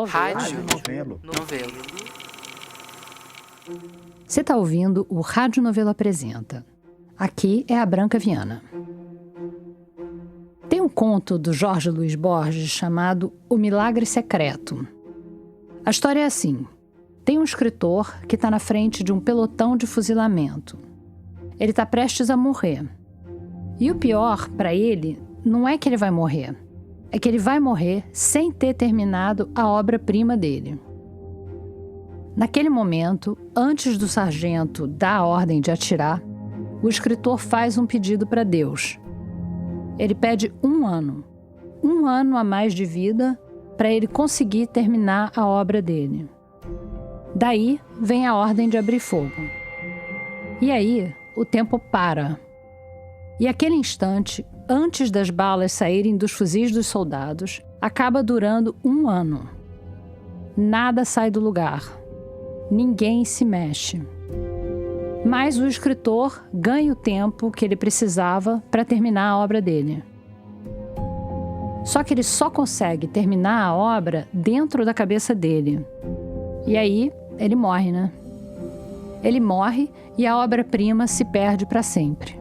Rádio Novelo. Novelo. Você está ouvindo o Rádio Novelo Apresenta. Aqui é a Branca Viana. Tem um conto do Jorge Luiz Borges chamado O Milagre Secreto. A história é assim. Tem um escritor que está na frente de um pelotão de fuzilamento. Ele está prestes a morrer. E o pior para ele não é que ele vai morrer. É que ele vai morrer sem ter terminado a obra-prima dele. Naquele momento, antes do sargento dar a ordem de atirar, o escritor faz um pedido para Deus. Ele pede 1 ano. 1 ano a mais de vida para ele conseguir terminar a obra dele. Daí vem a ordem de abrir fogo. E aí, o tempo para. E aquele instante, antes das balas saírem dos fuzis dos soldados, acaba durando 1 ano. Nada sai do lugar. Ninguém se mexe. Mas o escritor ganha o tempo que ele precisava para terminar a obra dele. Só que ele só consegue terminar a obra dentro da cabeça dele. E aí, ele morre, né? Ele morre e a obra-prima se perde para sempre.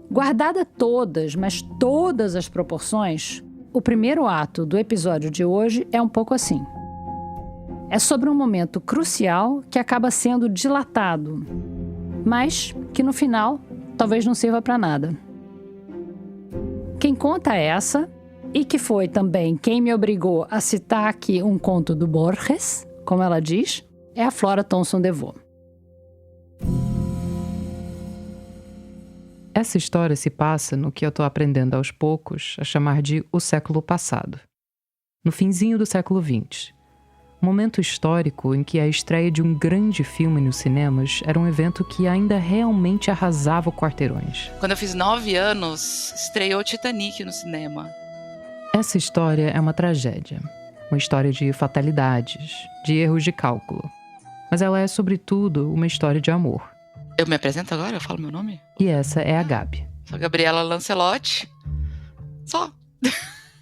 Guardada todas, mas todas as proporções, o primeiro ato do episódio de hoje é um pouco assim. É sobre um momento crucial que acaba sendo dilatado, mas que no final talvez não sirva para nada. Quem conta essa, e que foi também quem me obrigou a citar aqui um conto do Borges, como ela diz, é a Flora Thomson DeVoe. Essa história se passa no que eu estou aprendendo aos poucos a chamar de o século passado. No finzinho do século XX. Momento histórico em que a estreia de um grande filme nos cinemas era um evento que ainda realmente arrasava quarteirões. Quando eu fiz 9 anos, estreou Titanic no cinema. Essa história é uma tragédia. Uma história de fatalidades, de erros de cálculo. Mas ela é, sobretudo, uma história de amor. Eu me apresento agora? Eu falo meu nome? E essa é a Gabi. Sou Gabriela Lancelotti. Só.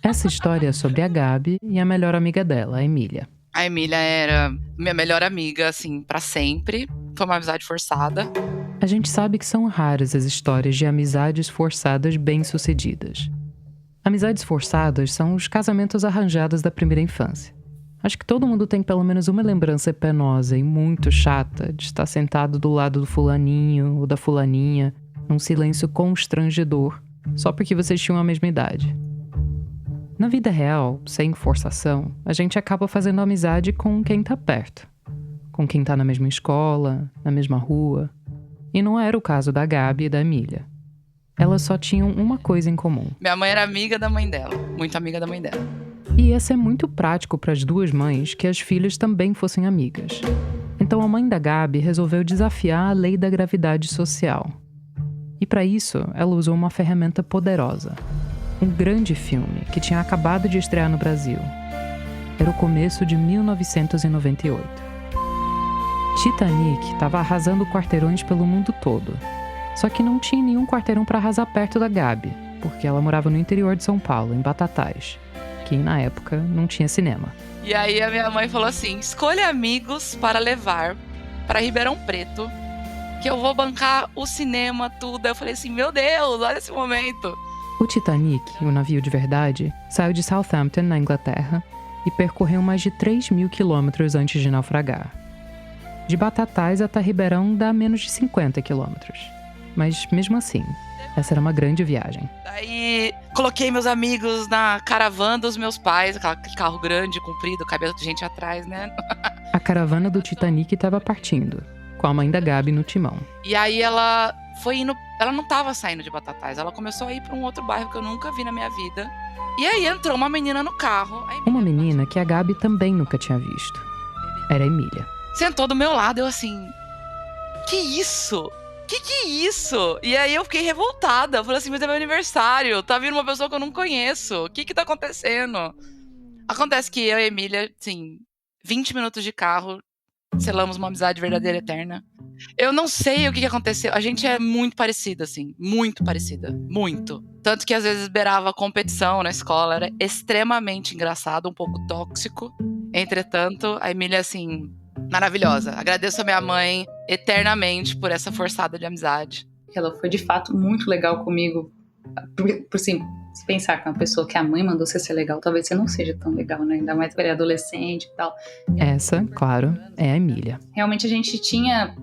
Essa história é sobre a Gabi e a melhor amiga dela, a Emília. A Emília era minha melhor amiga, assim, pra sempre. Foi uma amizade forçada. A gente sabe que são raras as histórias de amizades forçadas bem-sucedidas. Amizades forçadas são os casamentos arranjados da primeira infância. Acho que todo mundo tem pelo menos uma lembrança penosa e muito chata de estar sentado do lado do fulaninho ou da fulaninha, num silêncio constrangedor, só porque vocês tinham a mesma idade. Na vida real, sem forçação, a gente acaba fazendo amizade com quem tá perto. Com quem tá na mesma escola, na mesma rua. E não era o caso da Gabi e da Emília. Elas só tinham uma coisa em comum. Minha mãe era amiga da mãe dela. Muito amiga da mãe dela. E ia ser muito prático para as duas mães que as filhas também fossem amigas. Então a mãe da Gabi resolveu desafiar a lei da gravidade social. E para isso, ela usou uma ferramenta poderosa. Um grande filme que tinha acabado de estrear no Brasil. Era o começo de 1998. Titanic estava arrasando quarteirões pelo mundo todo. Só que não tinha nenhum quarteirão para arrasar perto da Gabi, porque ela morava no interior de São Paulo, em Batatais, que na época não tinha cinema. E aí a minha mãe falou assim, escolha amigos para levar para Ribeirão Preto, que eu vou bancar o cinema, tudo. Eu falei assim, meu Deus, olha esse momento. O Titanic, o navio de verdade, saiu de Southampton, na Inglaterra, e percorreu mais de 3.000 quilômetros antes de naufragar. De Batatais até Ribeirão dá menos de 50 quilômetros. Mas, mesmo assim, essa era uma grande viagem. Daí, coloquei meus amigos na caravana dos meus pais, aquele carro grande, comprido, cabia gente atrás, né? A caravana do Titanic estava partindo, com a mãe da Gabi no timão. E aí ela foi indo, ela não tava saindo de Batatais, ela começou a ir pra um outro bairro que eu nunca vi na minha vida. E aí entrou uma menina no carro. Uma menina que a Gabi também nunca tinha visto. Era a Emília. Sentou do meu lado, eu assim, que isso? Que é isso? E aí eu fiquei revoltada. Eu falei assim, mas é meu aniversário. Tá vindo uma pessoa que eu não conheço. O que tá acontecendo? Acontece que eu e a Emília, assim, 20 minutos de carro, selamos uma amizade verdadeira eterna. Eu não sei o que aconteceu. A gente é muito parecida, assim. Muito parecida. Muito. Tanto que às vezes beirava competição na escola. Era extremamente engraçado, um pouco tóxico. Entretanto, a Emília, assim, maravilhosa. Agradeço a minha mãe eternamente por essa forçada de amizade. Ela foi, de fato, muito legal comigo. Por sim, se pensar que uma pessoa que a mãe mandou você ser legal, talvez você não seja tão legal, né? Ainda mais para adolescente e tal. Essa, claro, é a Emília. Realmente a gente tinha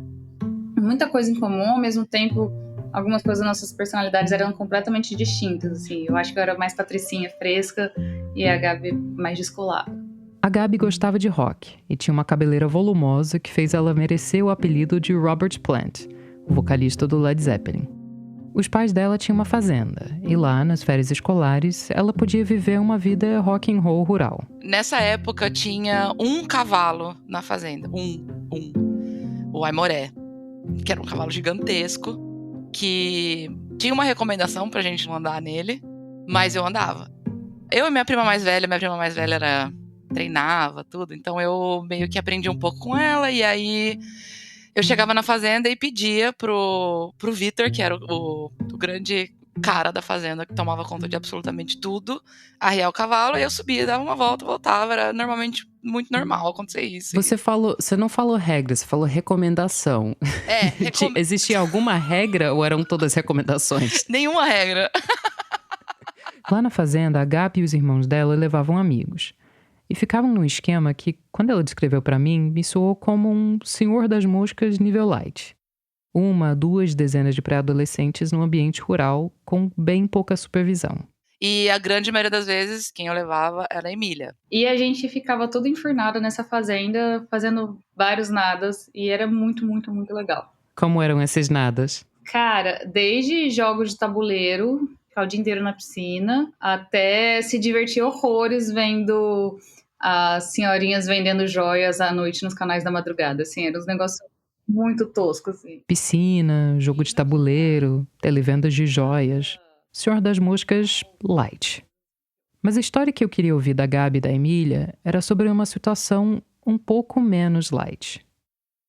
muita coisa em comum, ao mesmo tempo algumas coisas das nossas personalidades eram completamente distintas, assim. Eu acho que eu era mais patricinha, fresca, e a Gabi mais descolada. A Gabi gostava de rock e tinha uma cabeleira volumosa que fez ela merecer o apelido de Robert Plant, o vocalista do Led Zeppelin. Os pais dela tinham uma fazenda, e lá, nas férias escolares, ela podia viver uma vida rock and roll rural. Nessa época tinha um cavalo na fazenda. O Aimoré, que era um cavalo gigantesco, que tinha uma recomendação pra gente não andar nele, mas eu andava. Eu e minha prima mais velha treinava, tudo, então eu meio que aprendi um pouco com ela, e aí eu chegava na fazenda e pedia pro Vitor, que era o grande cara da fazenda, que tomava conta de absolutamente tudo, arriar o cavalo, e eu subia, dava uma volta, voltava. Era normalmente muito normal acontecer isso. Você não falou regra, você falou recomendação. Existia alguma regra ou eram todas recomendações? Nenhuma regra. Lá na fazenda, a Gabi e os irmãos dela levavam amigos. E ficavam num esquema que, quando ela descreveu pra mim, me soou como um Senhor das Moscas nível light. 1, 2 dezenas de pré-adolescentes num ambiente rural com bem pouca supervisão. E a grande maioria das vezes, quem eu levava era a Emília. E a gente ficava todo enfurnado nessa fazenda, fazendo vários nadas, e era muito, muito, muito legal. Como eram esses nadas? Cara, desde jogos de tabuleiro, ficar o dia inteiro na piscina, até se divertir horrores vendo as senhorinhas vendendo joias à noite nos canais da madrugada, assim, eram uns negócios muito toscos, assim. Piscina, jogo de tabuleiro, televendas de joias. Senhor das Moscas light. Mas a história que eu queria ouvir da Gabi e da Emília era sobre uma situação um pouco menos light.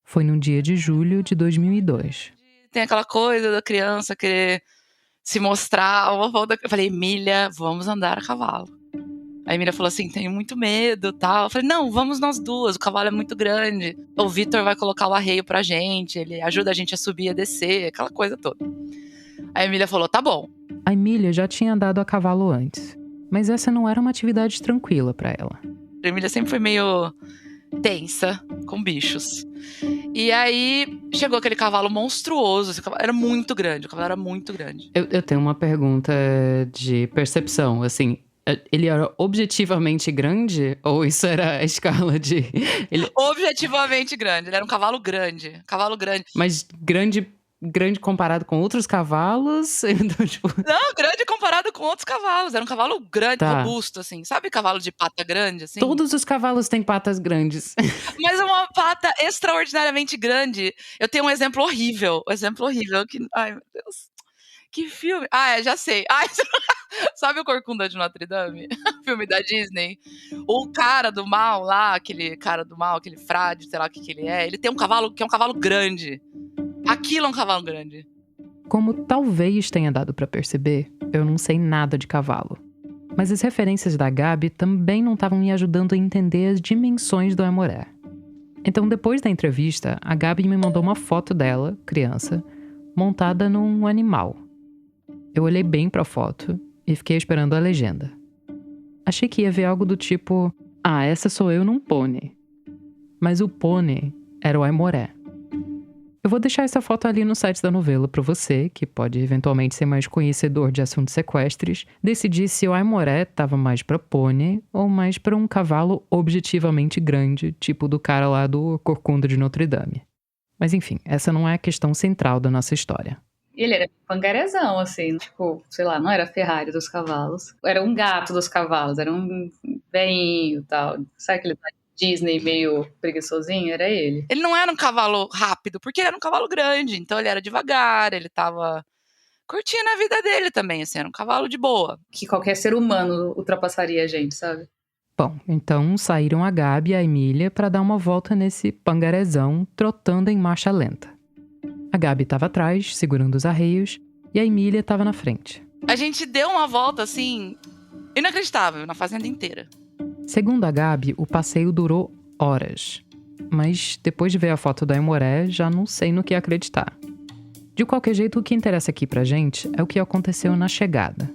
Foi num dia de julho de 2002. Tem aquela coisa da criança querer se mostrar. Eu falei, Emília, vamos andar a cavalo. A Emília falou assim, tenho muito medo, tal. Eu falei, não, vamos nós duas, o cavalo é muito grande. O Vitor vai colocar o arreio pra gente, ele ajuda a gente a subir e a descer, aquela coisa toda. A Emília falou, tá bom. A Emília já tinha andado a cavalo antes, mas essa não era uma atividade tranquila pra ela. A Emília sempre foi meio tensa com bichos. E aí chegou aquele cavalo monstruoso, esse cavalo era muito grande, o cavalo era muito grande. Eu tenho uma pergunta de percepção, assim... Ele era objetivamente grande? Ou isso era a escala de... Objetivamente grande. Ele era um cavalo grande. Cavalo grande. Mas grande comparado com outros cavalos? Então, tipo... Não, grande comparado com outros cavalos. Era um cavalo grande, robusto, assim. Sabe cavalo de pata grande, assim? Todos os cavalos têm patas grandes. Mas uma pata extraordinariamente grande. Eu tenho um exemplo horrível. Que... Ai, meu Deus. Que filme? Já sei. Sabe o Corcunda de Notre Dame? Filme da Disney? O cara do mal lá, aquele frade, sei lá o que ele é, ele tem um cavalo que é um cavalo grande. Aquilo é um cavalo grande. Como talvez tenha dado pra perceber, eu não sei nada de cavalo. Mas as referências da Gabi também não estavam me ajudando a entender as dimensões do Aimoré. Então, depois da entrevista, a Gabi me mandou uma foto dela, criança, montada num animal. Eu olhei bem pra foto e fiquei esperando a legenda. Achei que ia ver algo do tipo, essa sou eu num pônei. Mas o pônei era o Aimoré. Eu vou deixar essa foto ali no site da novela pra você, que pode eventualmente ser mais conhecedor de assuntos sequestres, decidir se o Aimoré tava mais pra pônei ou mais pra um cavalo objetivamente grande, tipo do cara lá do Corcunda de Notre Dame. Mas enfim, essa não é a questão central da nossa história. Ele era pangarezão, assim, tipo, sei lá, não era a Ferrari dos cavalos. Era um gato dos cavalos, era um velhinho e tal. Sabe aquele Disney meio preguiçosinho? Era ele. Ele não era um cavalo rápido, porque ele era um cavalo grande. Então ele era devagar, ele tava curtindo a vida dele também, assim, era um cavalo de boa. Que qualquer ser humano ultrapassaria a gente, sabe? Bom, então saíram a Gabi e a Emília pra dar uma volta nesse pangarezão, trotando em marcha lenta. A Gabi estava atrás, segurando os arreios, e a Emília estava na frente. A gente deu uma volta, assim, inacreditável, na fazenda inteira. Segundo a Gabi, o passeio durou horas. Mas depois de ver a foto da Aimoré, já não sei no que acreditar. De qualquer jeito, o que interessa aqui pra gente é o que aconteceu na chegada.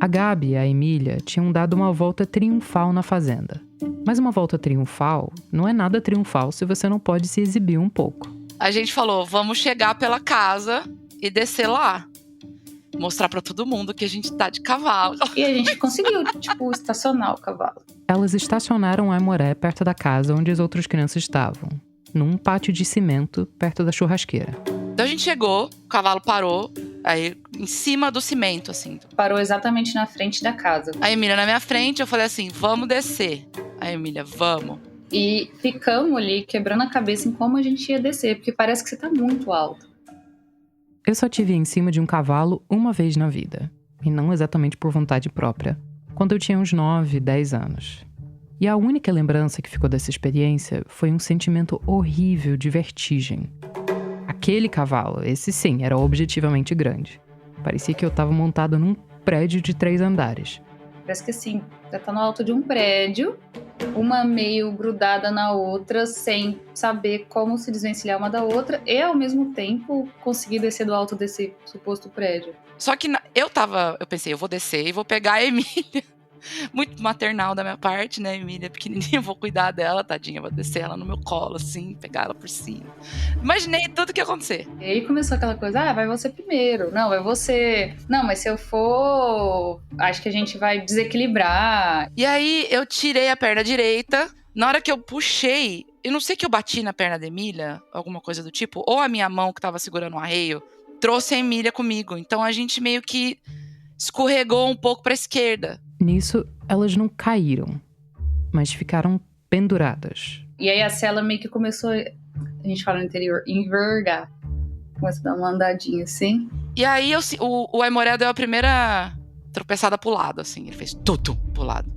A Gabi e a Emília tinham dado uma volta triunfal na fazenda. Mas uma volta triunfal não é nada triunfal se você não pode se exibir um pouco. A gente falou, vamos chegar pela casa e descer lá. Mostrar pra todo mundo que a gente tá de cavalo. E a gente conseguiu, estacionar o cavalo. Elas estacionaram a Aimoré perto da casa onde as outras crianças estavam, num pátio de cimento perto da churrasqueira. Então a gente chegou, o cavalo parou, aí em cima do cimento, assim. Parou exatamente na frente da casa. A Emília na minha frente, eu falei assim, vamos descer. A Emília, vamos. E ficamos ali quebrando a cabeça em como a gente ia descer, porque parece que você tá muito alto. Eu só tive em cima de um cavalo uma vez na vida, e não exatamente por vontade própria, quando eu tinha uns 9, 10 anos. E a única lembrança que ficou dessa experiência foi um sentimento horrível de vertigem. Aquele cavalo, esse sim, era objetivamente grande. Parecia que eu estava montado num prédio de 3 andares. Parece que assim, você tá no alto de um prédio, uma meio grudada na outra, sem saber como se desvencilhar uma da outra, e ao mesmo tempo conseguir descer do alto desse suposto prédio. Só que eu pensei, eu vou descer e vou pegar a Emília. Muito maternal da minha parte, né, Emília pequenininha, eu vou cuidar dela, tadinha, vou descer ela no meu colo, assim, pegar ela por cima. Imaginei tudo que ia acontecer. E aí começou aquela coisa, vai você primeiro, não, vai você... Não, mas se eu for, acho que a gente vai desequilibrar. E aí eu tirei a perna direita, na hora que eu puxei, eu não sei que eu bati na perna da Emília, alguma coisa do tipo, ou a minha mão que tava segurando o arreio, trouxe a Emília comigo, então a gente meio que escorregou um pouco pra esquerda. Nisso, elas não caíram, mas ficaram penduradas. E aí a cela meio que começou, a gente fala no interior, envergar. Começou a dar uma andadinha assim. E aí o Aimoré deu a primeira tropeçada pro lado, assim. Ele fez tudo pro lado.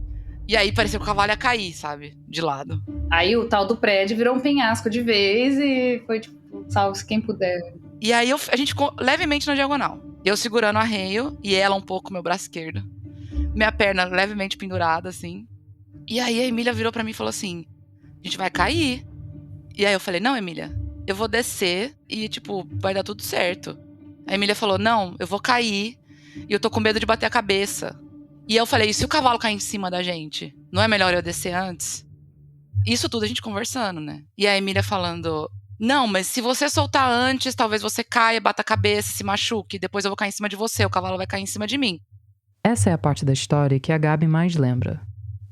E aí parecia que o cavalo ia cair, sabe? De lado. Aí o tal do prédio virou um penhasco de vez e foi tipo, salve-se quem puder. E aí a gente ficou levemente na diagonal. Eu segurando o arreio e ela um pouco meu braço esquerdo. Minha perna levemente pendurada, assim. E aí a Emília virou pra mim e falou assim, a gente vai cair. E aí eu falei, não, Emília, eu vou descer e, tipo, vai dar tudo certo. A Emília falou, não, eu vou cair e eu tô com medo de bater a cabeça. E eu falei, e se o cavalo cair em cima da gente? Não é melhor eu descer antes? Isso tudo a gente conversando, né? E a Emília falando, não, mas se você soltar antes, talvez você caia, bata a cabeça, se machuque. Depois eu vou cair em cima de você, o cavalo vai cair em cima de mim. Essa é a parte da história que a Gabi mais lembra.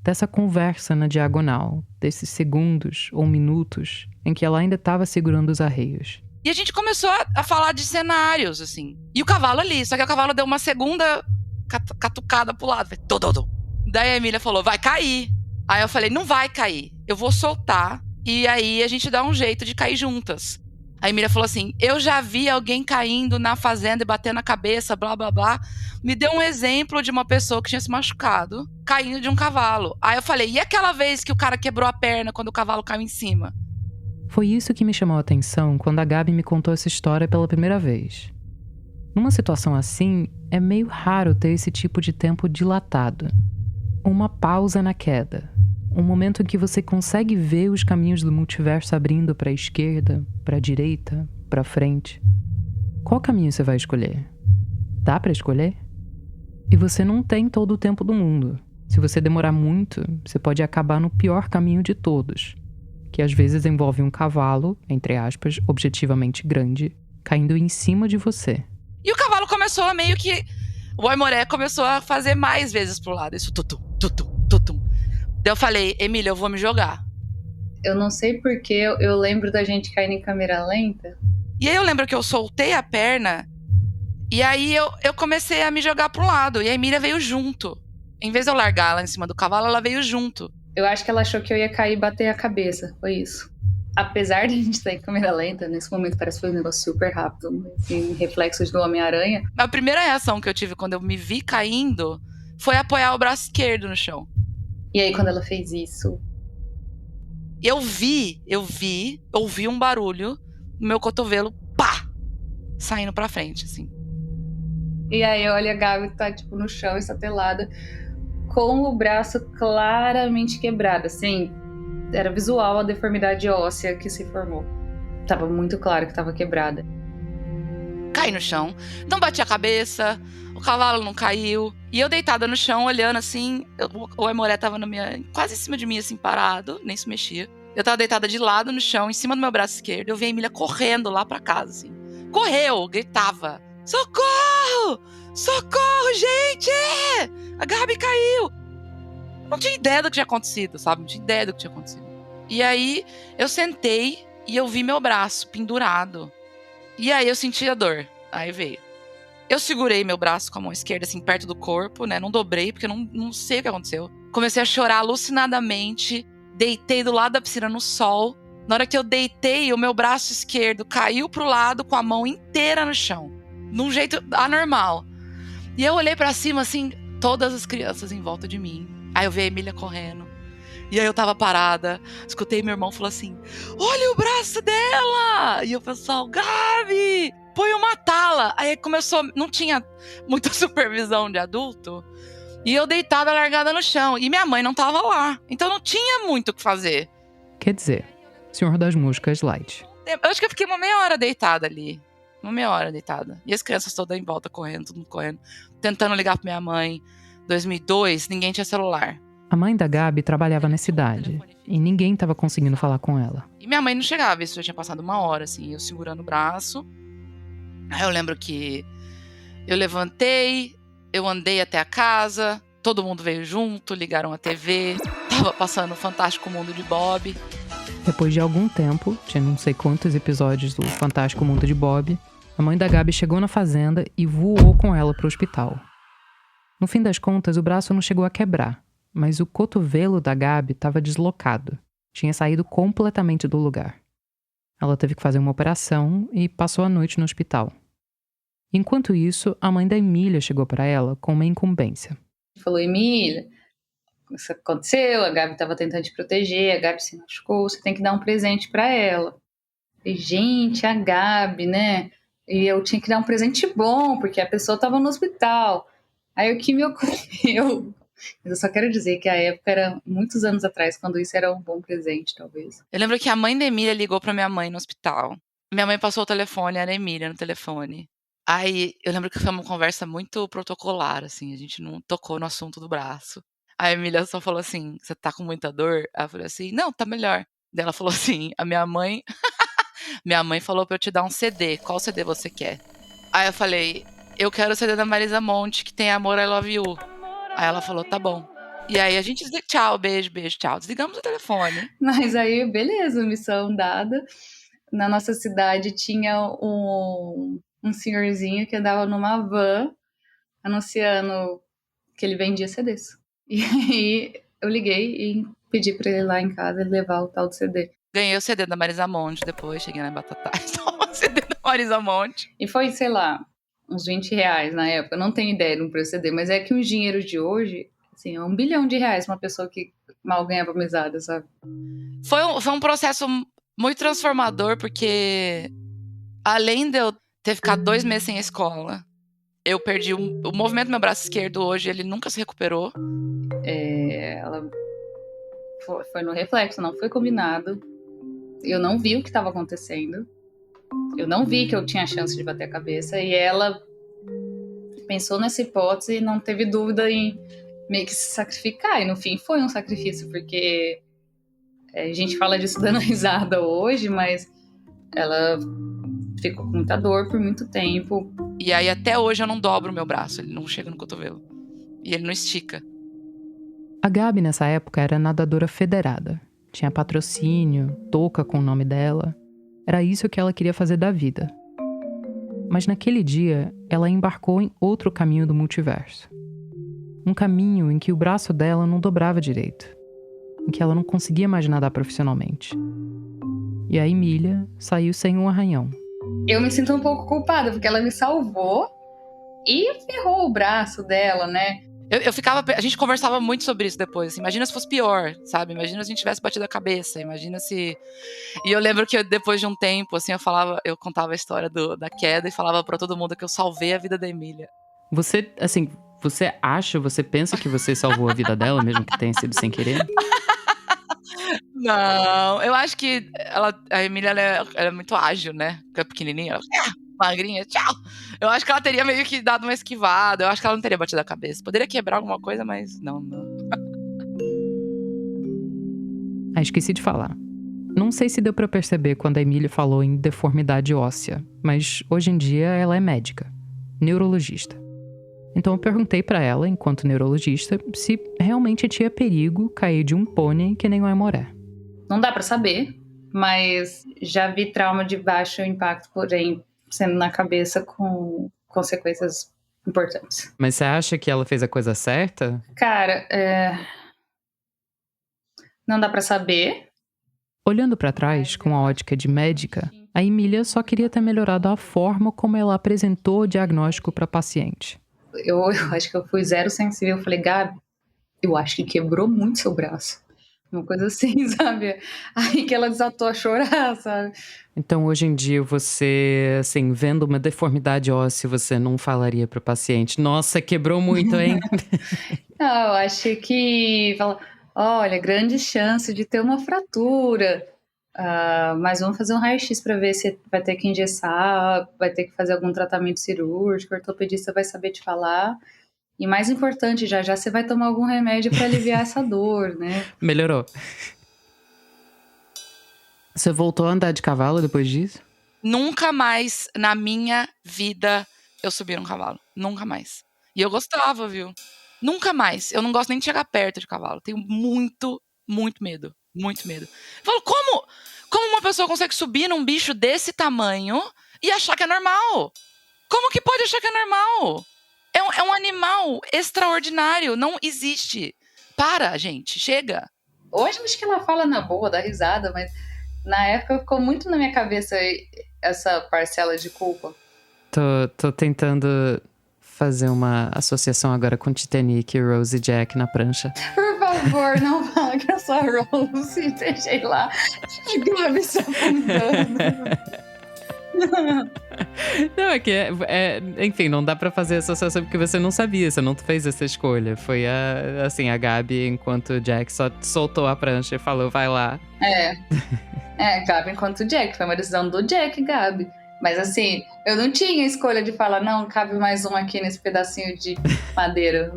Dessa conversa na diagonal, desses segundos ou minutos em que ela ainda estava segurando os arreios. E a gente começou a falar de cenários, assim. E o cavalo ali, só que o cavalo deu uma segunda catucada pro lado. Daí a Emília falou, vai cair. Aí eu falei, não vai cair. Eu vou soltar e aí a gente dá um jeito de cair juntas. A Emília falou assim, eu já vi alguém caindo na fazenda e batendo a cabeça, blá, blá, blá. Me deu um exemplo de uma pessoa que tinha se machucado, caindo de um cavalo. Aí eu falei, e aquela vez que o cara quebrou a perna quando o cavalo caiu em cima? Foi isso que me chamou a atenção quando a Gabi me contou essa história pela primeira vez. Numa situação assim, é meio raro ter esse tipo de tempo dilatado. Uma pausa na queda. Um momento em que você consegue ver os caminhos do multiverso abrindo para a esquerda, para a direita, para frente. Qual caminho você vai escolher? Dá para escolher? E você não tem todo o tempo do mundo. Se você demorar muito, você pode acabar no pior caminho de todos, que às vezes envolve um cavalo, entre aspas, objetivamente grande, caindo em cima de você. E o cavalo começou a meio que... O Aimoré começou a fazer mais vezes pro lado. Isso, tutum, tutum, tutum. Daí eu falei, Emília, eu vou me jogar. Eu não sei porque eu lembro da gente caindo em câmera lenta. E aí eu lembro que eu soltei a perna e aí eu comecei a me jogar pro lado. E a Emília veio junto. Em vez de eu largar ela em cima do cavalo, ela veio junto. Eu acho que ela achou que eu ia cair e bater a cabeça. Foi isso. Apesar de a gente estar em câmera lenta, nesse momento parece que foi um negócio super rápido. Assim, reflexos do Homem-Aranha. A primeira reação que eu tive quando eu me vi caindo foi apoiar o braço esquerdo no chão. E aí quando ela fez isso... Eu ouvi um barulho no meu cotovelo, pá! saindo pra frente, assim. E aí, olha, a Gabi tá, tipo, no chão, estatelada, com o braço claramente quebrado, assim. Era visual a deformidade óssea que se formou. Tava muito claro que tava quebrada. Caí no chão, não bati a cabeça, o cavalo não caiu. E eu deitada no chão, olhando assim, o Aimoré tava quase em cima de mim, assim, parado, nem se mexia. Eu tava deitada de lado no chão, em cima do meu braço esquerdo. Eu vi a Emília correndo lá pra casa, assim. Correu, gritava: socorro! Socorro, gente! A Gabi caiu! Não tinha ideia do que tinha acontecido, sabe? Não tinha ideia do que tinha acontecido. E aí, eu sentei e eu vi meu braço pendurado. E aí, eu senti a dor. Aí veio. Eu segurei meu braço com a mão esquerda, assim, perto do corpo, né? Não dobrei, porque eu não sei o que aconteceu. Comecei a chorar alucinadamente. Deitei do lado da piscina no sol. Na hora que eu deitei, o meu braço esquerdo caiu pro lado com a mão inteira no chão. Num jeito anormal. E eu olhei pra cima, assim, todas as crianças em volta de mim. Aí eu vi a Emília correndo. E aí eu tava parada. Escutei meu irmão falar assim: olha o braço dela! E o pessoal: Gabi, põe uma tala. Aí começou, não tinha muita supervisão de adulto. E eu deitada, largada no chão. E minha mãe não tava lá. Então não tinha muito o que fazer. Quer dizer, Senhor das Músicas Light. Eu acho que eu fiquei uma meia hora deitada ali. Uma meia hora deitada. E as crianças todas em volta correndo, todo mundo correndo. Tentando ligar pra minha mãe. 2002, ninguém tinha celular. A mãe da Gabi trabalhava na cidade. E ninguém estava conseguindo falar com ela. E minha mãe não chegava. Isso já tinha passado uma hora, assim. Eu segurando o braço. Aí eu lembro que eu levantei. Eu andei até a casa. Todo mundo veio junto. Ligaram a TV. Tava passando o Fantástico Mundo de Bob. Depois de algum tempo, tinha não sei quantos episódios do Fantástico Mundo de Bob, a mãe da Gabi chegou na fazenda e voou com ela para o hospital. No fim das contas, o braço não chegou a quebrar, mas o cotovelo da Gabi estava deslocado. Tinha saído completamente do lugar. Ela teve que fazer uma operação e passou a noite no hospital. Enquanto isso, a mãe da Emília chegou para ela com uma incumbência. Falou: Emília, isso aconteceu, a Gabi estava tentando te proteger, a Gabi se machucou, você tem que dar um presente para ela. E, gente, a Gabi, né? E eu tinha que dar um presente bom, porque a pessoa estava no hospital. Aí o que me ocorreu... Mas eu só quero dizer que a época era muitos anos atrás, quando isso era um bom presente, talvez. Eu lembro que a mãe da Emília ligou pra minha mãe no hospital. Minha mãe passou o telefone, era a Emília no telefone. Aí eu lembro que foi uma conversa muito protocolar, assim, a gente não tocou no assunto do braço. Aí a Emília só falou assim: você tá com muita dor? Aí eu falei assim: não, tá melhor. Daí ela falou assim: a minha mãe falou pra eu te dar um CD, qual CD você quer? Aí eu falei: eu quero o CD da Marisa Monte, que tem Amor, I Love You. Aí ela falou: tá bom. E aí a gente tchau, beijo, tchau. Desligamos o telefone. Mas aí, beleza, missão dada. Na nossa cidade tinha um senhorzinho que andava numa van anunciando que ele vendia CDs. E aí eu liguei e pedi pra ele ir lá em casa levar o tal do CD. Ganhei o CD da Marisa Monte depois, cheguei na Batatais, o CD da Marisa Monte. E foi, sei lá, uns R$20 na época. Eu não tenho ideia de um preço CD, mas é que os dinheiros de hoje, assim, é R$1 bilhão uma pessoa que mal ganhava mesada, sabe? Foi um processo muito transformador, porque além de eu ter ficado 2 meses sem a escola, eu perdi o movimento do meu braço esquerdo hoje, ele nunca se recuperou. Ela foi no reflexo, não foi combinado. Eu não vi o que estava acontecendo. Eu não vi que eu tinha chance de bater a cabeça. E ela pensou nessa hipótese e não teve dúvida em meio que se sacrificar. E no fim foi um sacrifício, porque a gente fala disso dando risada hoje, mas ela ficou com muita dor por muito tempo. E aí até hoje eu não dobro o meu braço, ele não chega no cotovelo. E ele não estica. A Gabi, nessa época, era nadadora federada. Tinha patrocínio, touca com o nome dela. Era isso que ela queria fazer da vida. Mas naquele dia, ela embarcou em outro caminho do multiverso. Um caminho em que o braço dela não dobrava direito. Em que ela não conseguia mais nadar profissionalmente. E a Emília saiu sem um arranhão. Eu me sinto um pouco culpada, porque ela me salvou e ferrou o braço dela, né? A gente conversava muito sobre isso depois, assim, imagina se fosse pior, sabe? Imagina se a gente tivesse batido a cabeça, imagina se... E eu lembro que depois de um tempo, assim, eu contava a história da queda e falava pra todo mundo que eu salvei a vida da Emília. Você, assim, você pensa que você salvou a vida dela, mesmo que tenha sido sem querer? Não, eu acho que a Emília, ela é muito ágil, né? Porque é pequenininha, ela... magrinha, tchau. Eu acho que ela teria meio que dado uma esquivada. Eu acho que ela não teria batido a cabeça. Poderia quebrar alguma coisa, mas não. Esqueci de falar. Não sei se deu pra perceber quando a Emília falou em deformidade óssea, mas hoje em dia ela é médica, neurologista. Então eu perguntei pra ela, enquanto neurologista, se realmente tinha perigo cair de um pônei que nem o Aimoré. Não dá pra saber, mas já vi trauma de baixo impacto, porém sendo na cabeça com consequências importantes. Mas você acha que ela fez a coisa certa? Cara, não dá pra saber. Olhando pra trás, com a ótica de médica, a Emília só queria ter melhorado a forma como ela apresentou o diagnóstico pra paciente. Eu acho que eu fui zero sensível. Eu falei, Gabi, eu acho que quebrou muito seu braço. Uma coisa assim, sabe? Aí que ela desatou a chorar, sabe? Então, hoje em dia, você, assim, vendo uma deformidade óssea, você não falaria pro paciente, nossa, quebrou muito, hein? Não, eu acho que... Olha, grande chance de ter uma fratura. Mas vamos fazer um raio-x para ver se vai ter que engessar, vai ter que fazer algum tratamento cirúrgico, o ortopedista vai saber te falar. E mais importante, já você vai tomar algum remédio para aliviar essa dor, né? Melhorou. Você voltou a andar de cavalo depois disso? Nunca mais na minha vida eu subi num cavalo. Nunca mais. E eu gostava, viu? Nunca mais. Eu não gosto nem de chegar perto de cavalo. Tenho muito, muito medo. Muito medo. Eu falo, como uma pessoa consegue subir num bicho desse tamanho e achar que é normal? Como que pode achar que é normal? É um animal extraordinário. Não existe. Para, gente. Chega. Hoje acho que ela fala na boa, dá risada, mas na época ficou muito na minha cabeça essa parcela de culpa. Tô tentando fazer uma associação agora com Titanic e Rose e Jack na prancha. Por favor, não fala que eu sou a Rose. Deixei lá. Gabi se afundando. Não, é que enfim, não dá pra fazer associação porque você não sabia, você não fez essa escolha. Foi a Gabi, enquanto o Jack só soltou a prancha e falou, vai lá. Gabi enquanto Jack, foi uma decisão do Jack, Gabi. Mas assim, eu não tinha escolha de falar, não, cabe mais um aqui nesse pedacinho de madeira,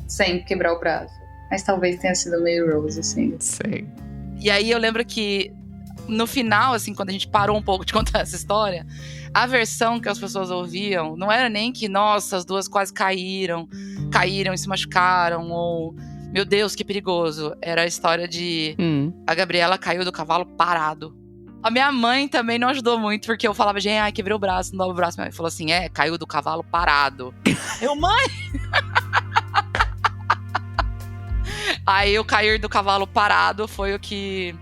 sem quebrar o braço. Mas talvez tenha sido meio Rose, assim. Sei. E aí eu lembro que no final, assim, quando a gente parou um pouco de contar essa história, a versão que as pessoas ouviam não era nem que, nossa, as duas quase caíram e se machucaram, ou, meu Deus, que perigoso. Era a história de a Gabriela caiu do cavalo parado. A minha mãe também não ajudou muito, porque eu falava, gente, quebrei o braço, não dava o braço. Minha mãe falou assim, caiu do cavalo parado. Eu, mãe! Aí o cair do cavalo parado foi o que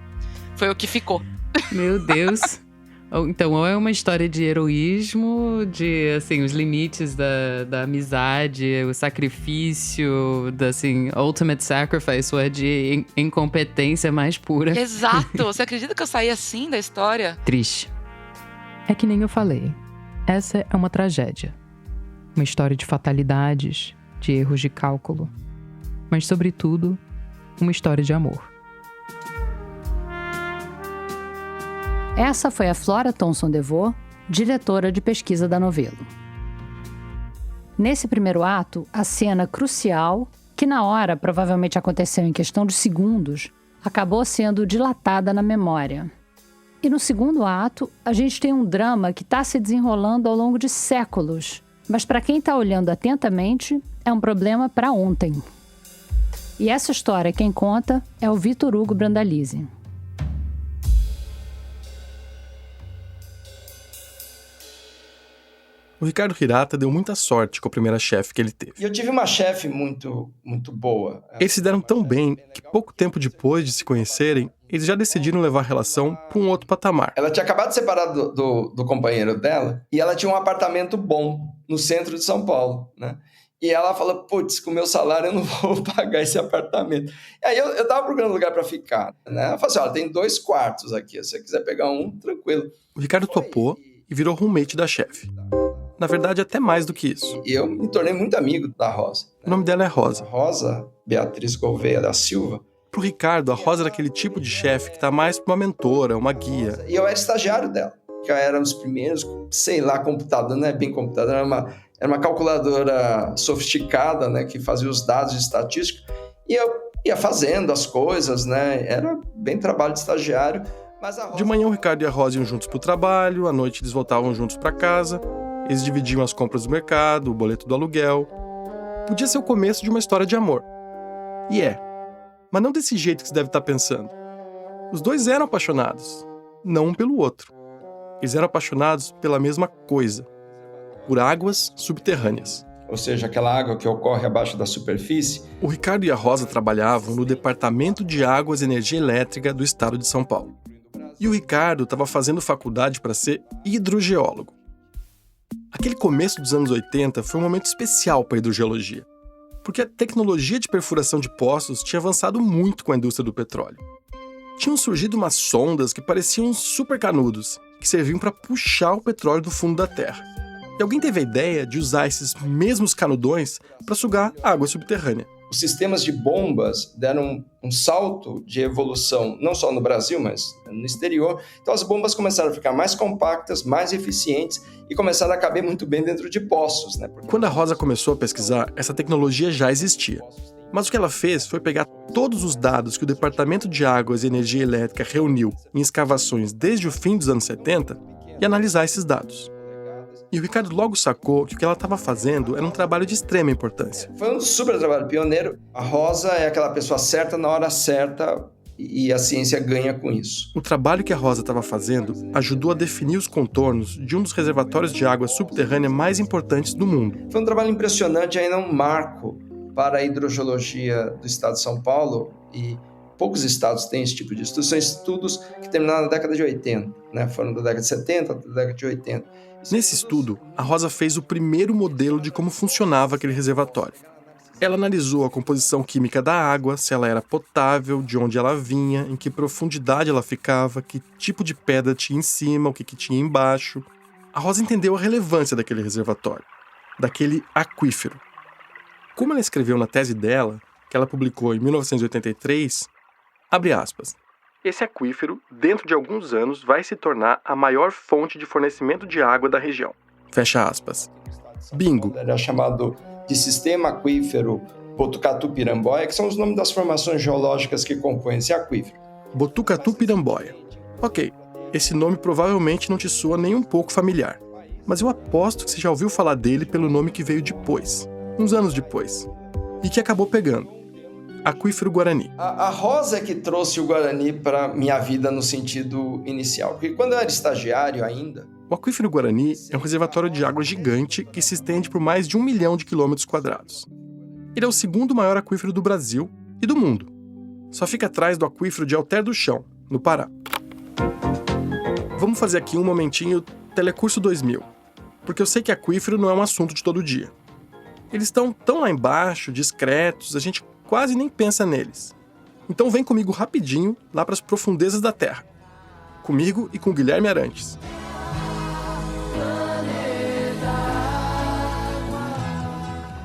ficou. Meu Deus. Então, ou é uma história de heroísmo, de, assim, os limites da amizade, o sacrifício, assim, ultimate sacrifice, ou é de incompetência mais pura. Exato! Você acredita que eu saí assim da história? Triste. É que nem eu falei. Essa é uma tragédia. Uma história de fatalidades, de erros de cálculo. Mas, sobretudo, uma história de amor. Essa foi a Flora Thomson DeVoe, diretora de pesquisa da Novelo. Nesse primeiro ato, a cena crucial, que na hora provavelmente aconteceu em questão de segundos, acabou sendo dilatada na memória. E no segundo ato, a gente tem um drama que está se desenrolando ao longo de séculos, mas para quem está olhando atentamente, é um problema para ontem. E essa história quem conta é o Victor Hugo Brandalize. O Ricardo Hirata deu muita sorte com a primeira chefe que ele teve. E eu tive uma chefe muito, muito boa. Eles se deram tão bem que pouco tempo depois de se conhecerem, eles já decidiram levar a relação para um outro patamar. Ela tinha acabado de separar do companheiro dela e ela tinha um apartamento bom no centro de São Paulo, né? E ela fala, putz, com o meu salário eu não vou pagar esse apartamento. E aí eu tava procurando lugar para ficar, né? Ela falou assim, olha, tem 2 quartos aqui, se você quiser pegar um, tranquilo. O Ricardo topou e virou roommate da chefe. Na verdade, até mais do que isso. E eu me tornei muito amigo da Rosa. O nome dela é Rosa. Rosa Beatriz Gouveia da Silva. Pro Ricardo, a Rosa era aquele tipo de chefe que tá mais pra uma mentora, uma guia. E eu era estagiário dela. Eu era um dos primeiros, sei lá, computador, não é bem computador, era uma calculadora sofisticada, né, que fazia os dados de estatística. E eu ia fazendo as coisas, né, era bem trabalho de estagiário. Mas a Rosa... De manhã o Ricardo e a Rosa iam juntos pro trabalho, à noite eles voltavam juntos pra casa, eles dividiam as compras do mercado, o boleto do aluguel. Podia ser o começo de uma história de amor. E é. Mas não desse jeito que você deve estar pensando. Os dois eram apaixonados, não um pelo outro. Eles eram apaixonados pela mesma coisa, por águas subterrâneas. Ou seja, aquela água que ocorre abaixo da superfície. O Ricardo e a Rosa trabalhavam no Departamento de Águas e Energia Elétrica do estado de São Paulo. E o Ricardo estava fazendo faculdade para ser hidrogeólogo. Aquele começo dos anos 80 foi um momento especial para a hidrogeologia, porque a tecnologia de perfuração de poços tinha avançado muito com a indústria do petróleo. Tinham surgido umas sondas que pareciam super canudos, que serviam para puxar o petróleo do fundo da terra. E alguém teve a ideia de usar esses mesmos canudões para sugar água subterrânea. Os sistemas de bombas deram um salto de evolução, não só no Brasil, mas no exterior. Então as bombas começaram a ficar mais compactas, mais eficientes e começaram a caber muito bem dentro de poços, né? Quando a Rosa começou a pesquisar, essa tecnologia já existia. Mas o que ela fez foi pegar todos os dados que o Departamento de Águas e Energia Elétrica reuniu em escavações desde o fim dos anos 70 e analisar esses dados. E o Ricardo logo sacou que o que ela estava fazendo era um trabalho de extrema importância. Foi um super trabalho pioneiro. A Rosa é aquela pessoa certa na hora certa e a ciência ganha com isso. O trabalho que a Rosa estava fazendo ajudou a definir os contornos de um dos reservatórios de água subterrânea mais importantes do mundo. Foi um trabalho impressionante, ainda um marco para a hidrogeologia do estado de São Paulo, e poucos estados têm esse tipo de estudos. São estudos que terminaram na década de 80, né? Foram da década de 70 até a década de 80. Nesse estudo, a Rosa fez o primeiro modelo de como funcionava aquele reservatório. Ela analisou a composição química da água, se ela era potável, de onde ela vinha, em que profundidade ela ficava, que tipo de pedra tinha em cima, o que tinha embaixo. A Rosa entendeu a relevância daquele reservatório, daquele aquífero. Como ela escreveu na tese dela, que ela publicou em 1983, abre aspas, esse aquífero, dentro de alguns anos, vai se tornar a maior fonte de fornecimento de água da região. Fecha aspas. Bingo. Era chamado de Sistema Aquífero Botucatu-Piramboia, que são os nomes das formações geológicas que compõem esse aquífero. Botucatu-Piramboia. Ok, esse nome provavelmente não te soa nem um pouco familiar, mas eu aposto que você já ouviu falar dele pelo nome que veio depois, uns anos depois, e que acabou pegando. Aquífero Guarani. A Rosa é que trouxe o Guarani para minha vida no sentido inicial, porque quando eu era estagiário ainda... O Aquífero Guarani é um reservatório de água gigante que se estende por mais de 1 milhão de quilômetros quadrados. Ele é o segundo maior aquífero do Brasil e do mundo. Só fica atrás do aquífero de Alter do Chão, no Pará. Vamos fazer aqui um momentinho Telecurso 2000, porque eu sei que aquífero não é um assunto de todo dia. Eles estão tão lá embaixo, discretos, a gente quase nem pensa neles. Então vem comigo rapidinho lá para as profundezas da Terra. Comigo e com o Guilherme Arantes.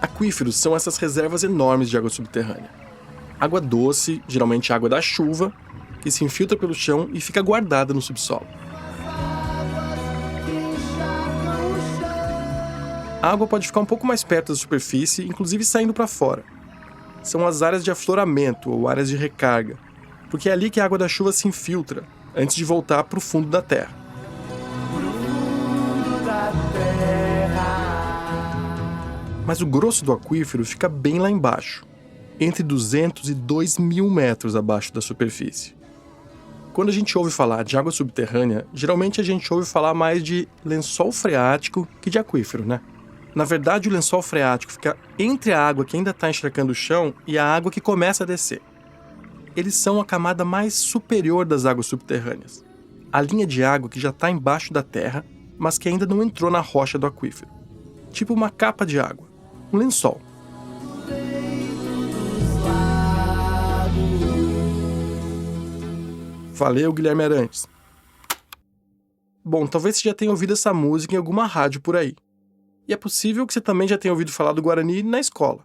Aquíferos são essas reservas enormes de água subterrânea. Água doce, geralmente água da chuva, que se infiltra pelo chão e fica guardada no subsolo. A água pode ficar um pouco mais perto da superfície, inclusive saindo para fora. São as áreas de afloramento ou áreas de recarga, porque é ali que a água da chuva se infiltra, antes de voltar para o fundo da terra. Mas o grosso do aquífero fica bem lá embaixo, entre 200 e 2.000 metros abaixo da superfície. Quando a gente ouve falar de água subterrânea, geralmente a gente ouve falar mais de lençol freático que de aquífero, né? Na verdade, o lençol freático fica entre a água que ainda está encharcando o chão e a água que começa a descer. Eles são a camada mais superior das águas subterrâneas. A linha de água que já está embaixo da terra, mas que ainda não entrou na rocha do aquífero. Tipo uma capa de água, um lençol. Valeu, Guilherme Arantes. Bom, talvez você já tenha ouvido essa música em alguma rádio por aí. E é possível que você também já tenha ouvido falar do Guarani na escola.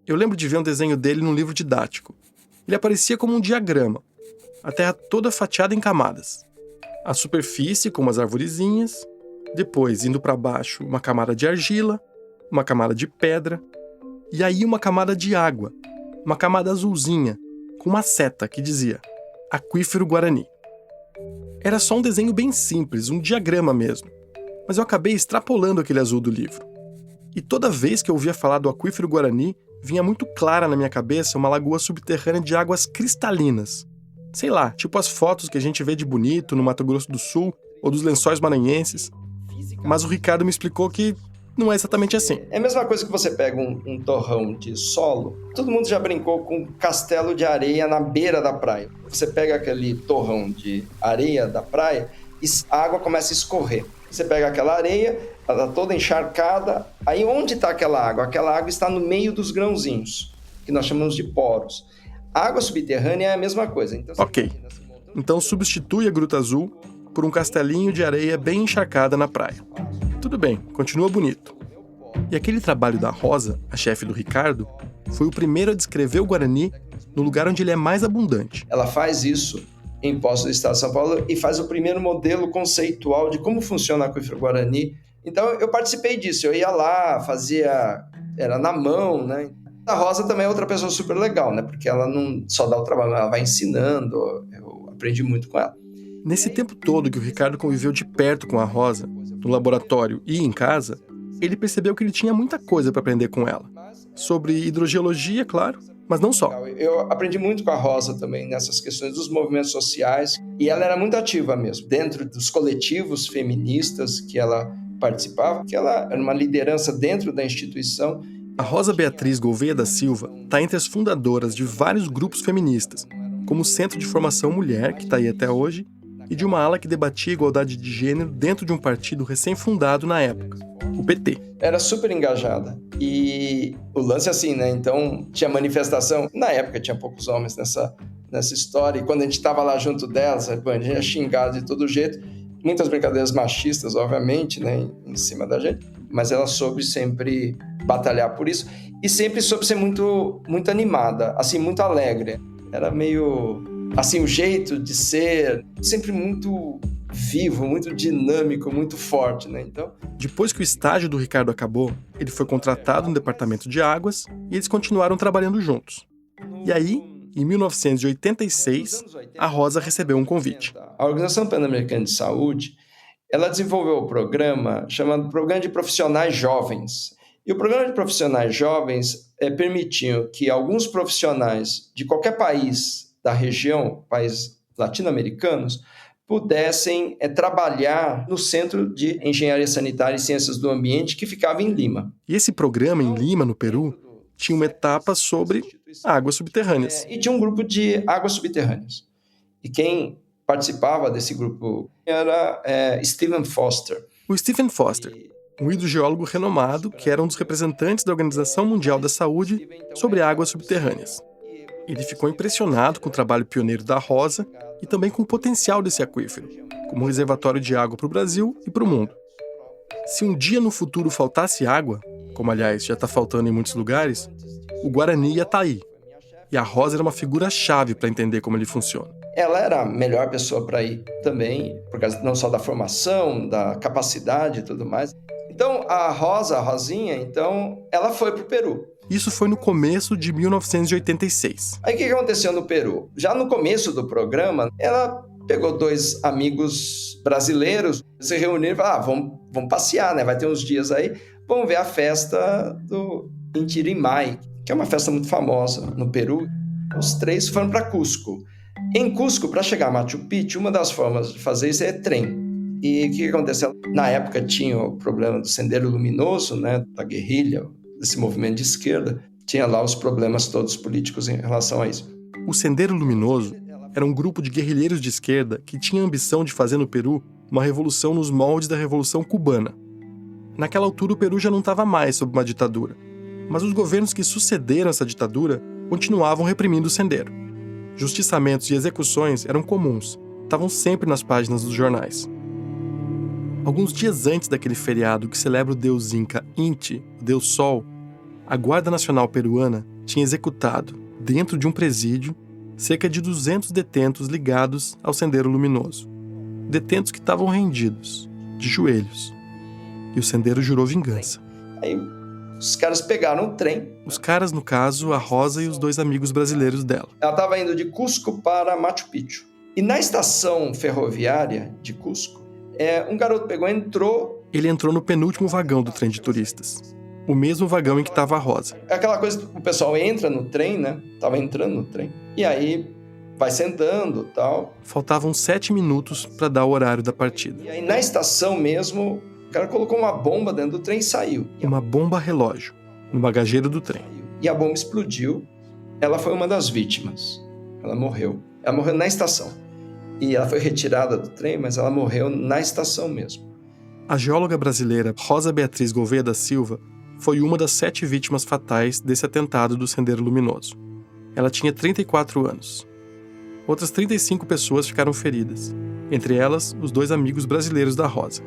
Eu lembro de ver um desenho dele num livro didático. Ele aparecia como um diagrama, a terra toda fatiada em camadas. A superfície, como as arvorezinhas, depois, indo para baixo, uma camada de argila, uma camada de pedra, e aí uma camada de água, uma camada azulzinha, com uma seta que dizia Aquífero Guarani. Era só um desenho bem simples, um diagrama mesmo, mas eu acabei extrapolando aquele azul do livro. E toda vez que eu ouvia falar do Aquífero Guarani, vinha muito clara na minha cabeça uma lagoa subterrânea de águas cristalinas. Sei lá, tipo as fotos que a gente vê de Bonito, no Mato Grosso do Sul, ou dos Lençóis Maranhenses. Mas o Ricardo me explicou que não é exatamente assim. É a mesma coisa que você pega um torrão de solo. Todo mundo já brincou com um castelo de areia na beira da praia. Você pega aquele torrão de areia da praia e a água começa a escorrer. Você pega aquela areia, ela está toda encharcada. Aí onde está aquela água? Aquela água está no meio dos grãozinhos, que nós chamamos de poros. A água subterrânea é a mesma coisa. Então, ok, então substitui a Gruta Azul por um castelinho de areia bem encharcada na praia. Tudo bem, continua bonito. E aquele trabalho da Rosa, a chefe do Ricardo, foi o primeiro a descrever o Guarani no lugar onde ele é mais abundante. Ela faz isso em Poços do Estado de São Paulo e faz o primeiro modelo conceitual de como funciona o Aquífero Guarani. Então eu participei disso, eu ia lá, fazia, era na mão, né? A Rosa também é outra pessoa super legal, né? Porque ela não só dá o trabalho, ela vai ensinando, eu aprendi muito com ela. Nesse tempo todo que o Ricardo conviveu de perto com a Rosa, no laboratório e em casa, ele percebeu que ele tinha muita coisa para aprender com ela. Sobre hidrogeologia, claro, mas não só. Eu aprendi muito com a Rosa também nessas questões dos movimentos sociais, e ela era muito ativa mesmo, dentro dos coletivos feministas que ela participava, que ela era uma liderança dentro da instituição. A Rosa Beatriz Gouveia da Silva está entre as fundadoras de vários grupos feministas, como o Centro de Formação Mulher, que está aí até hoje, e de uma ala que debatia igualdade de gênero dentro de um partido recém-fundado na época, o PT. Era super engajada. E o lance é assim, né? Então, tinha manifestação. Na época, tinha poucos homens nessa história. E quando a gente estava lá junto delas, a gente era xingado de todo jeito. Muitas brincadeiras machistas, obviamente, né? Em cima da gente. Mas ela soube sempre batalhar por isso. E sempre soube ser muito, muito animada, assim, muito alegre. Era meio... assim, o jeito de ser sempre muito vivo, muito dinâmico, muito forte, né? Então... Depois que o estágio do Ricardo acabou, ele foi contratado no departamento de águas e eles continuaram trabalhando juntos. E aí, em 1986, a Rosa recebeu um convite. A Organização Pan-Americana de Saúde, ela desenvolveu um programa chamado Programa de Profissionais Jovens. E o Programa de Profissionais Jovens permitiu que alguns profissionais de qualquer país da região, países latino-americanos, pudessem trabalhar no Centro de Engenharia Sanitária e Ciências do Ambiente, que ficava em Lima. E esse programa em Lima, no Peru, tinha uma etapa sobre águas subterrâneas. E tinha um grupo de águas subterrâneas. E quem participava desse grupo era Stephen Foster. O Stephen Foster, um hidrogeólogo renomado que era um dos representantes da Organização Mundial da Saúde sobre águas subterrâneas. Ele ficou impressionado com o trabalho pioneiro da Rosa e também com o potencial desse aquífero, como um reservatório de água para o Brasil e para o mundo. Se um dia no futuro faltasse água, como aliás já está faltando em muitos lugares, o Guarani ia estar aí. E a Rosa era uma figura-chave para entender como ele funciona. Ela era a melhor pessoa para ir também, por causa não só da formação, da capacidade e tudo mais. Então, a Rosinha, então, ela foi para o Peru. Isso foi no começo de 1986. Aí o que aconteceu no Peru? Já no começo do programa, ela pegou 2 amigos brasileiros, se reuniram e falaram, vamos passear, né? Vai ter uns dias aí, vamos ver a festa do Inti Raymi, que é uma festa muito famosa no Peru. Os 3 foram para Cusco. Em Cusco, para chegar a Machu Picchu, uma das formas de fazer isso é trem. E o que aconteceu? Na época tinha o problema do Sendero Luminoso, né, da guerrilha, desse movimento de esquerda, tinha lá os problemas todos políticos em relação a isso. O Sendero Luminoso era um grupo de guerrilheiros de esquerda que tinha a ambição de fazer no Peru uma revolução nos moldes da Revolução Cubana. Naquela altura o Peru já não estava mais sob uma ditadura, mas os governos que sucederam essa ditadura continuavam reprimindo o Sendero. justiçamentos e execuções eram comuns, estavam sempre nas páginas dos jornais. Alguns dias antes daquele feriado que celebra o deus inca Inti, o deus Sol, a Guarda Nacional Peruana tinha executado, dentro de um presídio, cerca de 200 detentos ligados ao Sendero Luminoso. Detentos que estavam rendidos, de joelhos. E o Sendero jurou vingança. Aí os caras pegaram o trem. Os caras, no caso, a Rosa e os 2 amigos brasileiros dela. Ela estava indo de Cusco para Machu Picchu. E na estação ferroviária de Cusco, um garoto pegou e entrou. Ele entrou no penúltimo vagão do trem de turistas. O mesmo vagão em que estava a Rosa. É aquela coisa que o pessoal entra no trem, né? Tava entrando no trem. E aí vai sentando e tal. Faltavam 7 minutos para dar o horário da partida. E aí na estação mesmo, o cara colocou uma bomba dentro do trem e saiu. Uma bomba relógio, no bagageiro do trem. E a bomba explodiu. Ela foi uma das vítimas. Ela morreu. Ela morreu na estação. E ela foi retirada do trem, mas ela morreu na estação mesmo. A geóloga brasileira Rosa Beatriz Gouveia da Silva foi uma das 7 vítimas fatais desse atentado do Sendero Luminoso. Ela tinha 34 anos. Outras 35 pessoas ficaram feridas, entre elas os 2 amigos brasileiros da Rosa.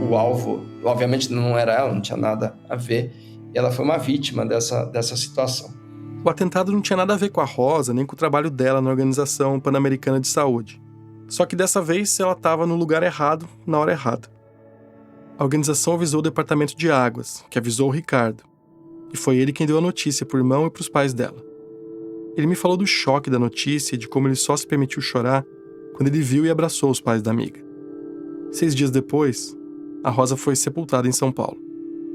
O alvo, obviamente, não era ela, não tinha nada a ver. E ela foi uma vítima dessa situação. O atentado não tinha nada a ver com a Rosa, nem com o trabalho dela na Organização Pan-Americana de Saúde. Só que dessa vez ela estava no lugar errado, na hora errada. A organização avisou o Departamento de Águas, que avisou o Ricardo. E foi ele quem deu a notícia pro irmão e pros pais dela. Ele me falou do choque da notícia e de como ele só se permitiu chorar quando ele viu e abraçou os pais da amiga. 6 dias depois, a Rosa foi sepultada em São Paulo.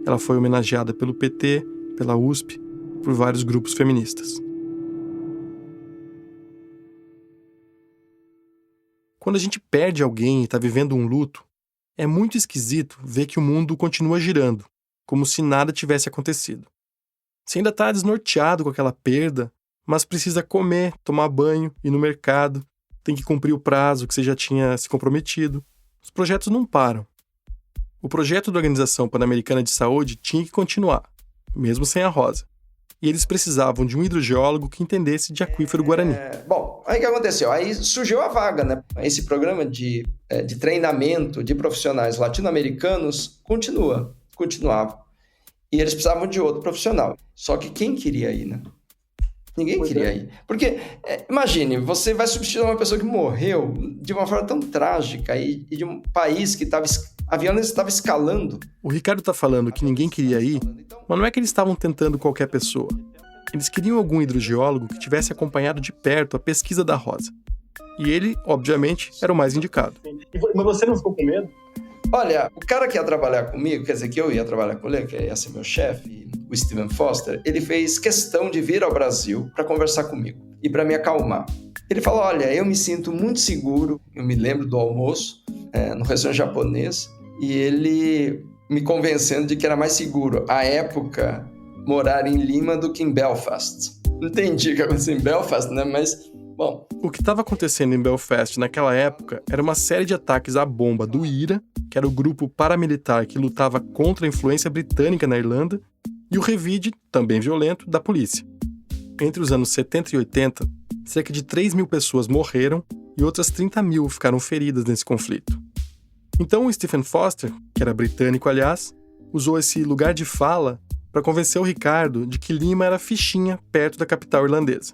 Ela foi homenageada pelo PT, pela USP e por vários grupos feministas. Quando a gente perde alguém e está vivendo um luto, é muito esquisito ver que o mundo continua girando, como se nada tivesse acontecido. Você ainda está desnorteado com aquela perda, mas precisa comer, tomar banho, ir no mercado, tem que cumprir o prazo que você já tinha se comprometido. Os projetos não param. O projeto da Organização Pan-Americana de Saúde tinha que continuar, mesmo sem a Rosa. E eles precisavam de um hidrogeólogo que entendesse de aquífero Guarani. Bom, aí o que aconteceu? Aí surgiu a vaga, né? Esse programa de treinamento de profissionais latino-americanos continuava. E eles precisavam de outro profissional. Só que quem queria ir, né? Ninguém queria ir. Porque, imagine, você vai substituir uma pessoa que morreu de uma forma tão trágica e de um país que a violência estava escalando. O Ricardo está falando que ninguém queria ir, mas não é que eles estavam tentando qualquer pessoa. Eles queriam algum hidrogeólogo que tivesse acompanhado de perto a pesquisa da Rosa. E ele, obviamente, era o mais indicado. Mas você não ficou com medo? Olha, o cara que ia trabalhar comigo, quer dizer, que eu ia trabalhar com ele, que ia ser meu chefe, o Stephen Foster, ele fez questão de vir ao Brasil para conversar comigo e para me acalmar. Ele falou, olha, eu me sinto muito seguro, eu me lembro do almoço no restaurante japonês, e ele me convencendo de que era mais seguro, à época, morar em Lima do que em Belfast. Não entendi o que aconteceu em Belfast, né? Mas, bom... O que estava acontecendo em Belfast naquela época era uma série de ataques à bomba do IRA, que era o grupo paramilitar que lutava contra a influência britânica na Irlanda, e o revide, também violento, da polícia. Entre os anos 70 e 80, cerca de 3 mil pessoas morreram e outras 30 mil ficaram feridas nesse conflito. Então o Stephen Foster, que era britânico aliás, usou esse lugar de fala para convencer o Ricardo de que Lima era fichinha perto da capital irlandesa.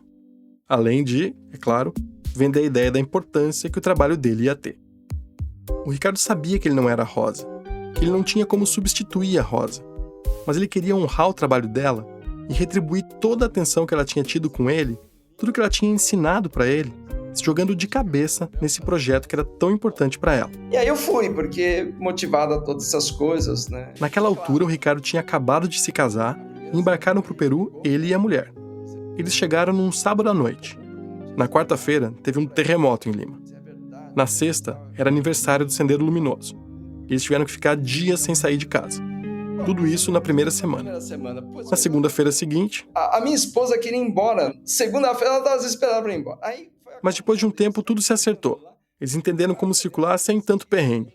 Além de, é claro, vender a ideia da importância que o trabalho dele ia ter. O Ricardo sabia que ele não era a Rosa, que ele não tinha como substituir a Rosa, mas ele queria honrar o trabalho dela e retribuir toda a atenção que ela tinha tido com ele, tudo que ela tinha ensinado para ele, se jogando de cabeça nesse projeto que era tão importante para ela. E aí eu fui, porque motivado a todas essas coisas, né? Naquela altura, o Ricardo tinha acabado de se casar e embarcaram para o Peru, ele e a mulher. Eles chegaram num sábado à noite. Na quarta-feira, teve um terremoto em Lima. Na sexta, era aniversário do Sendero Luminoso. Eles tiveram que ficar dias sem sair de casa. Tudo isso na primeira semana. Na segunda-feira seguinte... A minha esposa queria ir embora. Segunda-feira ela estava desesperada para ir embora. Mas depois de um tempo, tudo se acertou. Eles entenderam como circular sem tanto perrengue.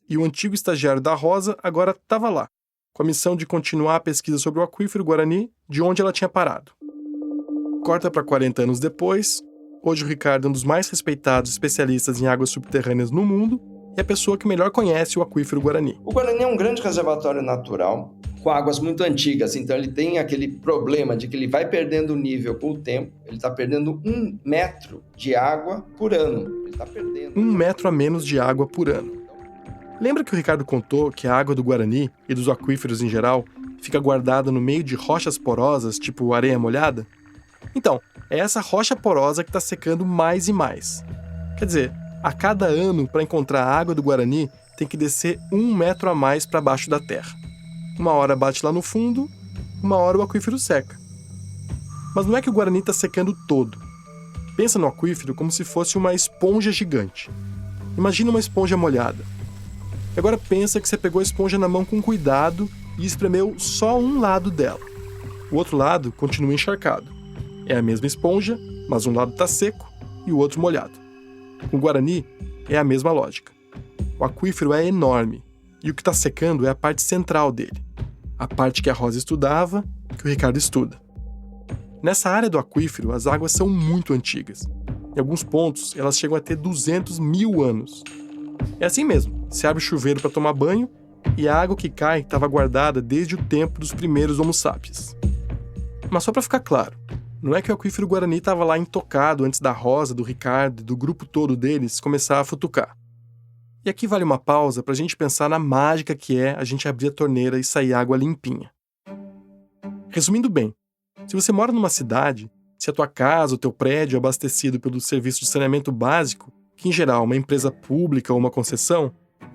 E o antigo estagiário da Rosa agora estava lá, com a missão de continuar a pesquisa sobre o aquífero Guarani, de onde ela tinha parado. Corta para 40 anos depois, Hoje o Ricardo é um dos mais respeitados especialistas em águas subterrâneas no mundo e é a pessoa que melhor conhece o aquífero Guarani. O Guarani é um grande reservatório natural com águas muito antigas, então ele tem aquele problema de que ele vai perdendo o nível com o tempo, ele está perdendo 1 metro de água por ano. Ele está perdendo 1 metro a menos de água por ano. Lembra que o Ricardo contou que a água do Guarani e dos aquíferos em geral fica guardada no meio de rochas porosas, tipo areia molhada? Então, é essa rocha porosa que está secando mais e mais. Quer dizer, a cada ano, para encontrar a água do Guarani, tem que descer 1 metro a mais para baixo da terra. Uma hora bate lá no fundo, uma hora o aquífero seca. Mas não é que o Guarani está secando todo. Pensa no aquífero como se fosse uma esponja gigante. Imagina uma esponja molhada. Agora pensa que você pegou a esponja na mão com cuidado e espremeu só um lado dela. O outro lado continua encharcado. É a mesma esponja, mas um lado está seco e o outro molhado. Com o Guarani é a mesma lógica. O aquífero é enorme e o que está secando é a parte central dele. A parte que a Rosa estudava, que o Ricardo estuda. Nessa área do aquífero, as águas são muito antigas. Em alguns pontos, elas chegam a ter 200 mil anos. É assim mesmo, se abre o chuveiro para tomar banho e a água que cai estava guardada desde o tempo dos primeiros Homo sapiens. Mas só para ficar claro, não é que o aquífero Guarani estava lá intocado antes da Rosa, do Ricardo e do grupo todo deles começar a futucar. E aqui vale uma pausa para a gente pensar na mágica que é a gente abrir a torneira e sair água limpinha. Resumindo bem, se você mora numa cidade, se a tua casa ou teu prédio é abastecido pelo serviço de saneamento básico, que em geral é uma empresa pública ou uma concessão,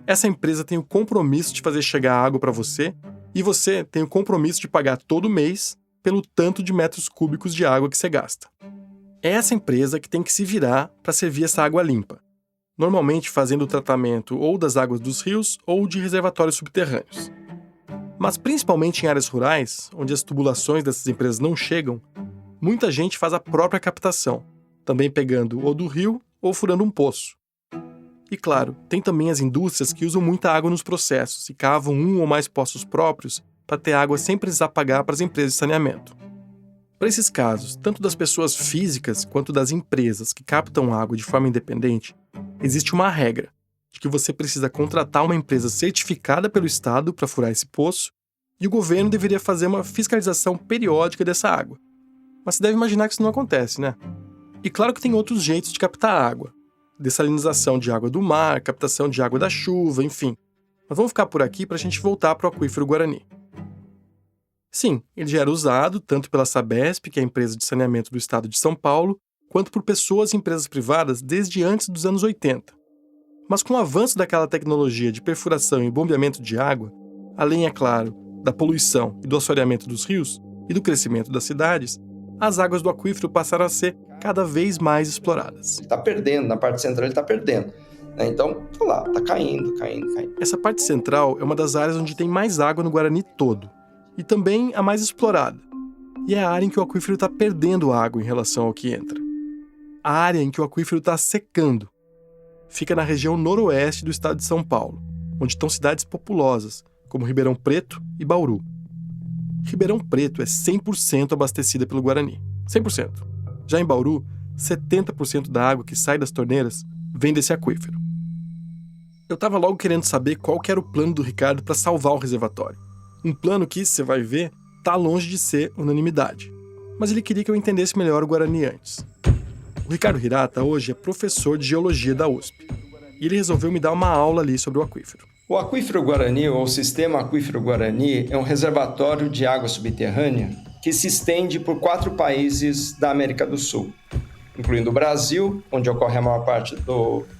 essa empresa tem o compromisso de fazer chegar água para você e você tem o compromisso de pagar todo mês pelo tanto de metros cúbicos de água que você gasta. É essa empresa que tem que se virar para servir essa água limpa, normalmente fazendo o tratamento ou das águas dos rios ou de reservatórios subterrâneos. Mas principalmente em áreas rurais, onde as tubulações dessas empresas não chegam, muita gente faz a própria captação, também pegando ou do rio ou furando um poço. E claro, tem também as indústrias que usam muita água nos processos e cavam um ou mais poços próprios para ter água sem precisar pagar para as empresas de saneamento. Para esses casos, tanto das pessoas físicas quanto das empresas que captam água de forma independente, existe uma regra de que você precisa contratar uma empresa certificada pelo Estado para furar esse poço e o governo deveria fazer uma fiscalização periódica dessa água. Mas você deve imaginar que isso não acontece, né? E claro que tem outros jeitos de captar água. Dessalinização de água do mar, captação de água da chuva, enfim. Mas vamos ficar por aqui para a gente voltar para o aquífero Guarani. Sim, ele já era usado tanto pela Sabesp, que é a empresa de saneamento do estado de São Paulo, quanto por pessoas e empresas privadas desde antes dos anos 80. Mas com o avanço daquela tecnologia de perfuração e bombeamento de água, além, é claro, da poluição e do assoreamento dos rios e do crescimento das cidades, as águas do aquífero passaram a ser cada vez mais exploradas. Ele está perdendo, na parte central ele está perdendo. Então, está caindo. Essa parte central é uma das áreas onde tem mais água no Guarani todo, e também a mais explorada. E é a área em que o aquífero está perdendo água em relação ao que entra. A área em que o aquífero está secando. Fica na região noroeste do estado de São Paulo, onde estão cidades populosas, como Ribeirão Preto e Bauru. Ribeirão Preto é 100% abastecida pelo Guarani. 100%. Já em Bauru, 70% da água que sai das torneiras vem desse aquífero. Eu estava logo querendo saber qual que era o plano do Ricardo para salvar o reservatório. Um plano que, você vai ver, está longe de ser unanimidade. Mas ele queria que eu entendesse melhor o Guarani antes. O Ricardo Hirata hoje é professor de geologia da USP. E ele resolveu me dar uma aula ali sobre o aquífero. O aquífero Guarani, ou o sistema aquífero Guarani, é um reservatório de água subterrânea que se estende por 4 países da América do Sul, incluindo o Brasil, onde ocorre a maior parte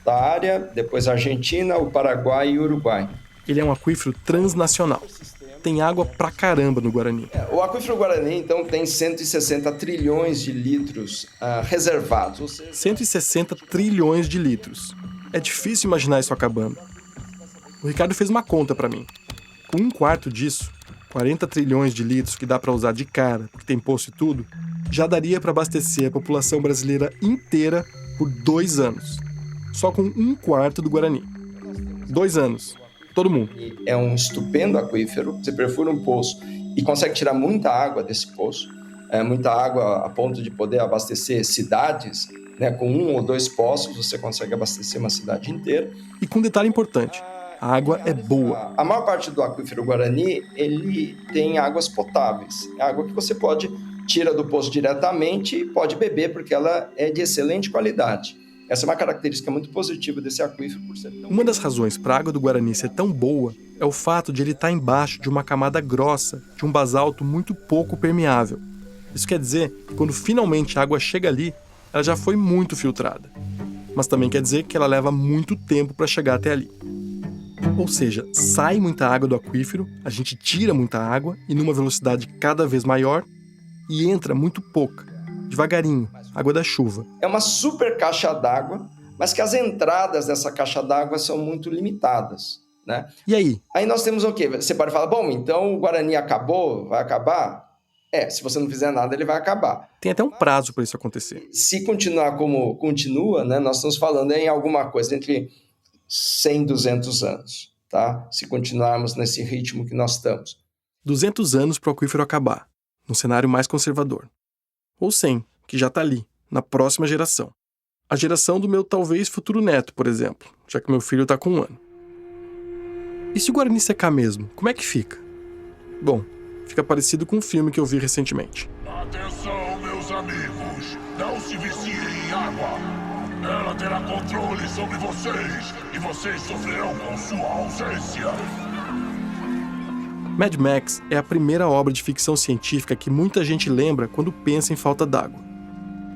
da área, depois a Argentina, o Paraguai e o Uruguai. Ele é um aquífero transnacional. Tem água pra caramba no Guarani. O aquífero Guarani, então, tem 160 trilhões de litros reservados. Ou seja... 160 trilhões de litros. É difícil imaginar isso acabando. O Ricardo fez uma conta pra mim. Com 1/4 disso, 40 trilhões de litros que dá pra usar de cara, porque tem poço e tudo, já daria pra abastecer a população brasileira inteira por 2 anos. Só com 1/4 do Guarani. 2 anos. Todo mundo. É um estupendo aquífero. Você perfura um poço e consegue tirar muita água desse poço. muita água a ponto de poder abastecer cidades, né? Com 1 ou 2 poços você consegue abastecer uma cidade inteira. E com um detalhe importante, a água é boa. A maior parte do aquífero Guarani, ele tem águas potáveis. É água que você tira do poço diretamente e pode beber, porque ela é de excelente qualidade. Essa é uma característica muito positiva desse aquífero. Por ser tão... Uma das razões para a água do Guarani ser tão boa é o fato de ele estar embaixo de uma camada grossa, de um basalto muito pouco permeável. Isso quer dizer que quando finalmente a água chega ali, ela já foi muito filtrada. Mas também quer dizer que ela leva muito tempo para chegar até ali. Ou seja, sai muita água do aquífero, a gente tira muita água e numa velocidade cada vez maior, e entra muito pouca, devagarinho, água da chuva. É uma super caixa d'água, mas que as entradas dessa caixa d'água são muito limitadas, né? E aí? Aí nós temos o quê? Você pode falar, bom, então o Guarani acabou, vai acabar? Se você não fizer nada, ele vai acabar. Tem até um prazo para isso acontecer. Se continuar como continua, né, nós estamos falando em alguma coisa entre 100 e 200 anos, tá? Se continuarmos nesse ritmo que nós estamos. 200 anos para o aquífero acabar, num cenário mais conservador. Ou 100, que já está ali, na próxima geração. A geração do meu talvez futuro neto, por exemplo, já que meu filho está com 1 ano. E se o Guarani secar mesmo, como é que fica? Bom, fica parecido com um filme que eu vi recentemente. Atenção, meus amigos! Não se viciem em água! Ela terá controle sobre vocês e vocês sofrerão com sua ausência! Mad Max é a primeira obra de ficção científica que muita gente lembra quando pensa em falta d'água.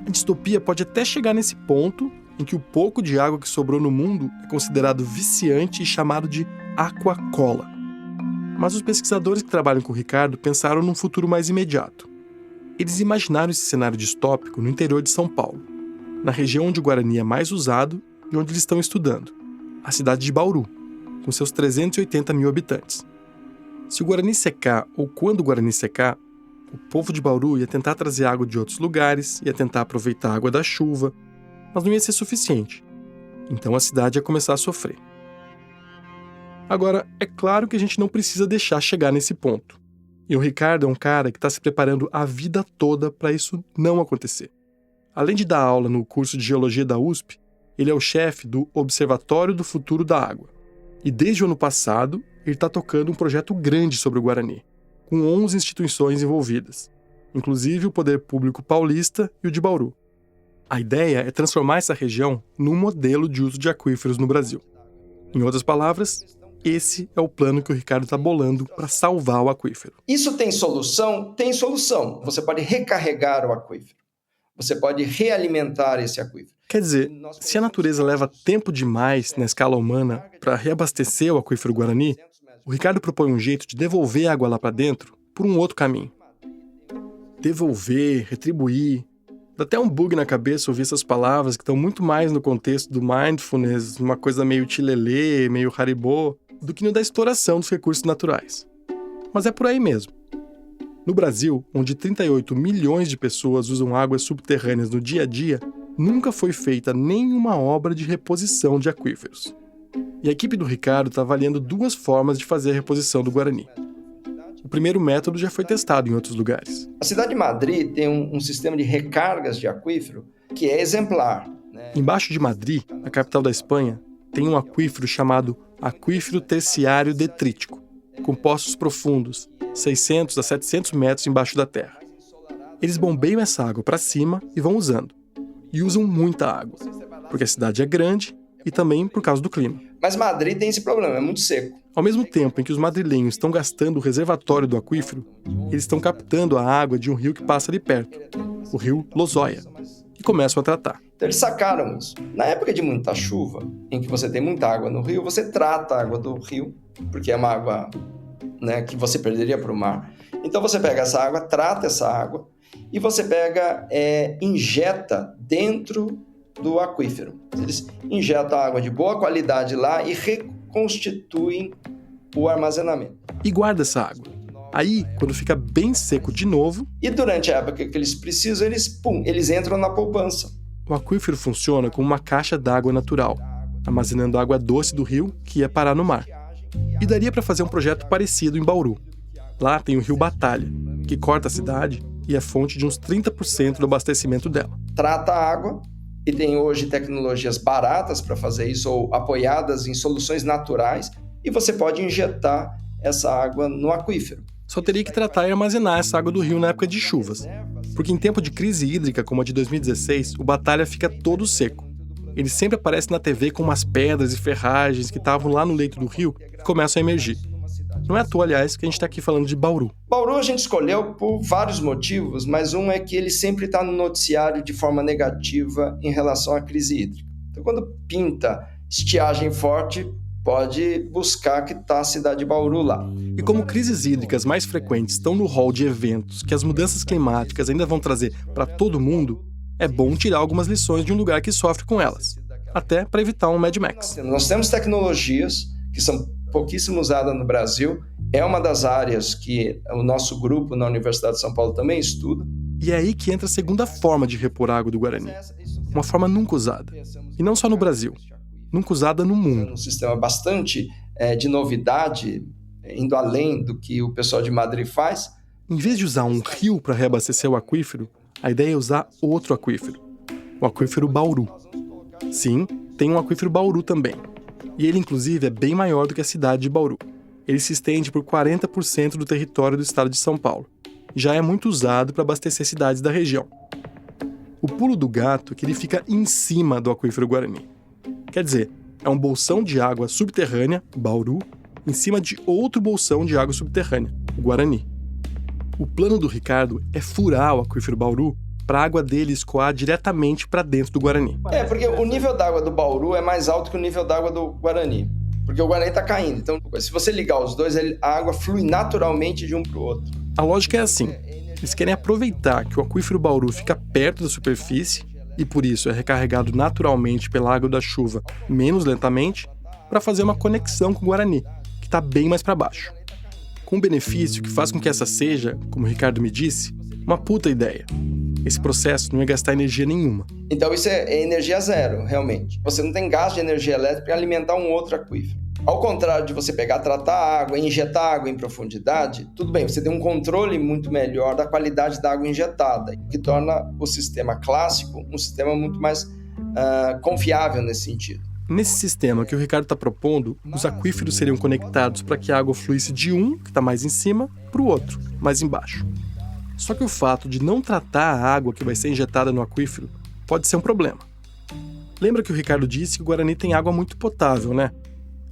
A distopia pode até chegar nesse ponto em que o pouco de água que sobrou no mundo é considerado viciante e chamado de aquacola. Mas os pesquisadores que trabalham com o Ricardo pensaram num futuro mais imediato. Eles imaginaram esse cenário distópico no interior de São Paulo, na região onde o Guarani é mais usado e onde eles estão estudando, a cidade de Bauru, com seus 380 mil habitantes. Se o Guarani secar, ou quando o Guarani secar, o povo de Bauru ia tentar trazer água de outros lugares, ia tentar aproveitar a água da chuva, mas não ia ser suficiente. Então a cidade ia começar a sofrer. Agora, é claro que a gente não precisa deixar chegar nesse ponto. E o Ricardo é um cara que está se preparando a vida toda para isso não acontecer. Além de dar aula no curso de Geologia da USP, ele é o chefe do Observatório do Futuro da Água. E desde o ano passado, ele está tocando um projeto grande sobre o Guarani, com 11 instituições envolvidas, inclusive o Poder Público Paulista e o de Bauru. A ideia é transformar essa região num modelo de uso de aquíferos no Brasil. Em outras palavras, esse é o plano que o Ricardo está bolando para salvar o aquífero. Isso tem solução? Tem solução. Você pode recarregar o aquífero. Você pode realimentar esse aquífero. Quer dizer, se a natureza leva tempo demais na escala humana para reabastecer o aquífero Guarani, o Ricardo propõe um jeito de devolver a água lá para dentro por um outro caminho. Devolver, retribuir. Dá até um bug na cabeça ouvir essas palavras que estão muito mais no contexto do mindfulness, uma coisa meio tilelê, meio Haribo, do que no da exploração dos recursos naturais. Mas é por aí mesmo. No Brasil, onde 38 milhões de pessoas usam águas subterrâneas no dia a dia, nunca foi feita nenhuma obra de reposição de aquíferos. E a equipe do Ricardo está avaliando 2 formas de fazer a reposição do Guarani. O primeiro método já foi testado em outros lugares. A cidade de Madrid tem um sistema de recargas de aquífero que é exemplar. Embaixo de Madrid, a capital da Espanha, tem um aquífero chamado Aquífero Terciário Detrítico, com poços profundos, 600 a 700 metros embaixo da terra. Eles bombeiam essa água para cima e vão usando. E usam muita água, porque a cidade é grande e também por causa do clima. Mas Madrid tem esse problema, é muito seco. Ao mesmo tempo em que os madrilenhos estão gastando o reservatório do aquífero, eles estão captando a água de um rio que passa ali perto, o rio Lozóia, e começam a tratar. Então eles sacaram isso. Na época de muita chuva, em que você tem muita água no rio, você trata a água do rio, porque é uma água, né, que você perderia para o mar. Então você pega essa água, trata essa água, e você pega, injeta dentro do aquífero. Eles injetam água de boa qualidade lá e reconstituem o armazenamento. E guarda essa água. Aí, quando fica bem seco de novo... E durante a época que eles precisam, eles entram na poupança. O aquífero funciona como uma caixa d'água natural, armazenando água doce do rio que ia parar no mar. E daria para fazer um projeto parecido em Bauru. Lá tem o rio Batalha, que corta a cidade e é fonte de uns 30% do abastecimento dela. Trata a água e tem hoje tecnologias baratas para fazer isso ou apoiadas em soluções naturais e você pode injetar essa água no aquífero. Só teria que tratar e armazenar essa água do rio na época de chuvas, porque em tempo de crise hídrica como a de 2016, o Batalha fica todo seco. Ele sempre aparece na TV com umas pedras e ferragens que estavam lá no leito do rio e começam a emergir. Não é à toa, aliás, que a gente está aqui falando de Bauru. Bauru a gente escolheu por vários motivos, mas um é que ele sempre está no noticiário de forma negativa em relação à crise hídrica. Então, quando pinta estiagem forte, pode buscar que está a cidade de Bauru lá. E como crises hídricas mais frequentes estão no rol de eventos que as mudanças climáticas ainda vão trazer para todo mundo, é bom tirar algumas lições de um lugar que sofre com elas, até para evitar um Mad Max. Nós temos tecnologias que são pouquíssimo usadas no Brasil, é uma das áreas que o nosso grupo na Universidade de São Paulo também estuda. E é aí que entra a segunda forma de repor água do Guarani, uma forma nunca usada. E não só no Brasil, nunca usada no mundo. Um sistema bastante de novidade, indo além do que o pessoal de Madrid faz. Em vez de usar um rio para reabastecer o aquífero, a ideia é usar outro aquífero, o aquífero Bauru. Sim, tem um aquífero Bauru também. E ele, inclusive, é bem maior do que a cidade de Bauru. Ele se estende por 40% do território do estado de São Paulo. E já é muito usado para abastecer cidades da região. O pulo do gato é que ele fica em cima do aquífero Guarani. Quer dizer, é um bolsão de água subterrânea, Bauru, em cima de outro bolsão de água subterrânea, o Guarani. O plano do Ricardo é furar o aquífero Bauru para a água dele escoar diretamente para dentro do Guarani. Porque o nível d'água do Bauru é mais alto que o nível d'água do Guarani. Porque o Guarani está caindo. Então, se você ligar os dois, a água flui naturalmente de um para o outro. A lógica é assim. Eles querem aproveitar que o aquífero Bauru fica perto da superfície e, por isso, é recarregado naturalmente pela água da chuva menos lentamente para fazer uma conexão com o Guarani, que está bem mais para baixo. Com um benefício que faz com que essa seja, como o Ricardo me disse, uma puta ideia. Esse processo não ia gastar energia nenhuma. Então isso é energia zero, realmente. Você não tem gasto de energia elétrica para alimentar um outro aquífero. Ao contrário de você pegar, tratar a água, injetar água em profundidade, tudo bem, você tem um controle muito melhor da qualidade da água injetada, que torna o sistema clássico um sistema muito mais confiável nesse sentido. Nesse sistema que o Ricardo está propondo, os aquíferos seriam conectados para que a água fluísse de um, que está mais em cima, para o outro, mais embaixo. Só que o fato de não tratar a água que vai ser injetada no aquífero pode ser um problema. Lembra que o Ricardo disse que o Guarani tem água muito potável, né?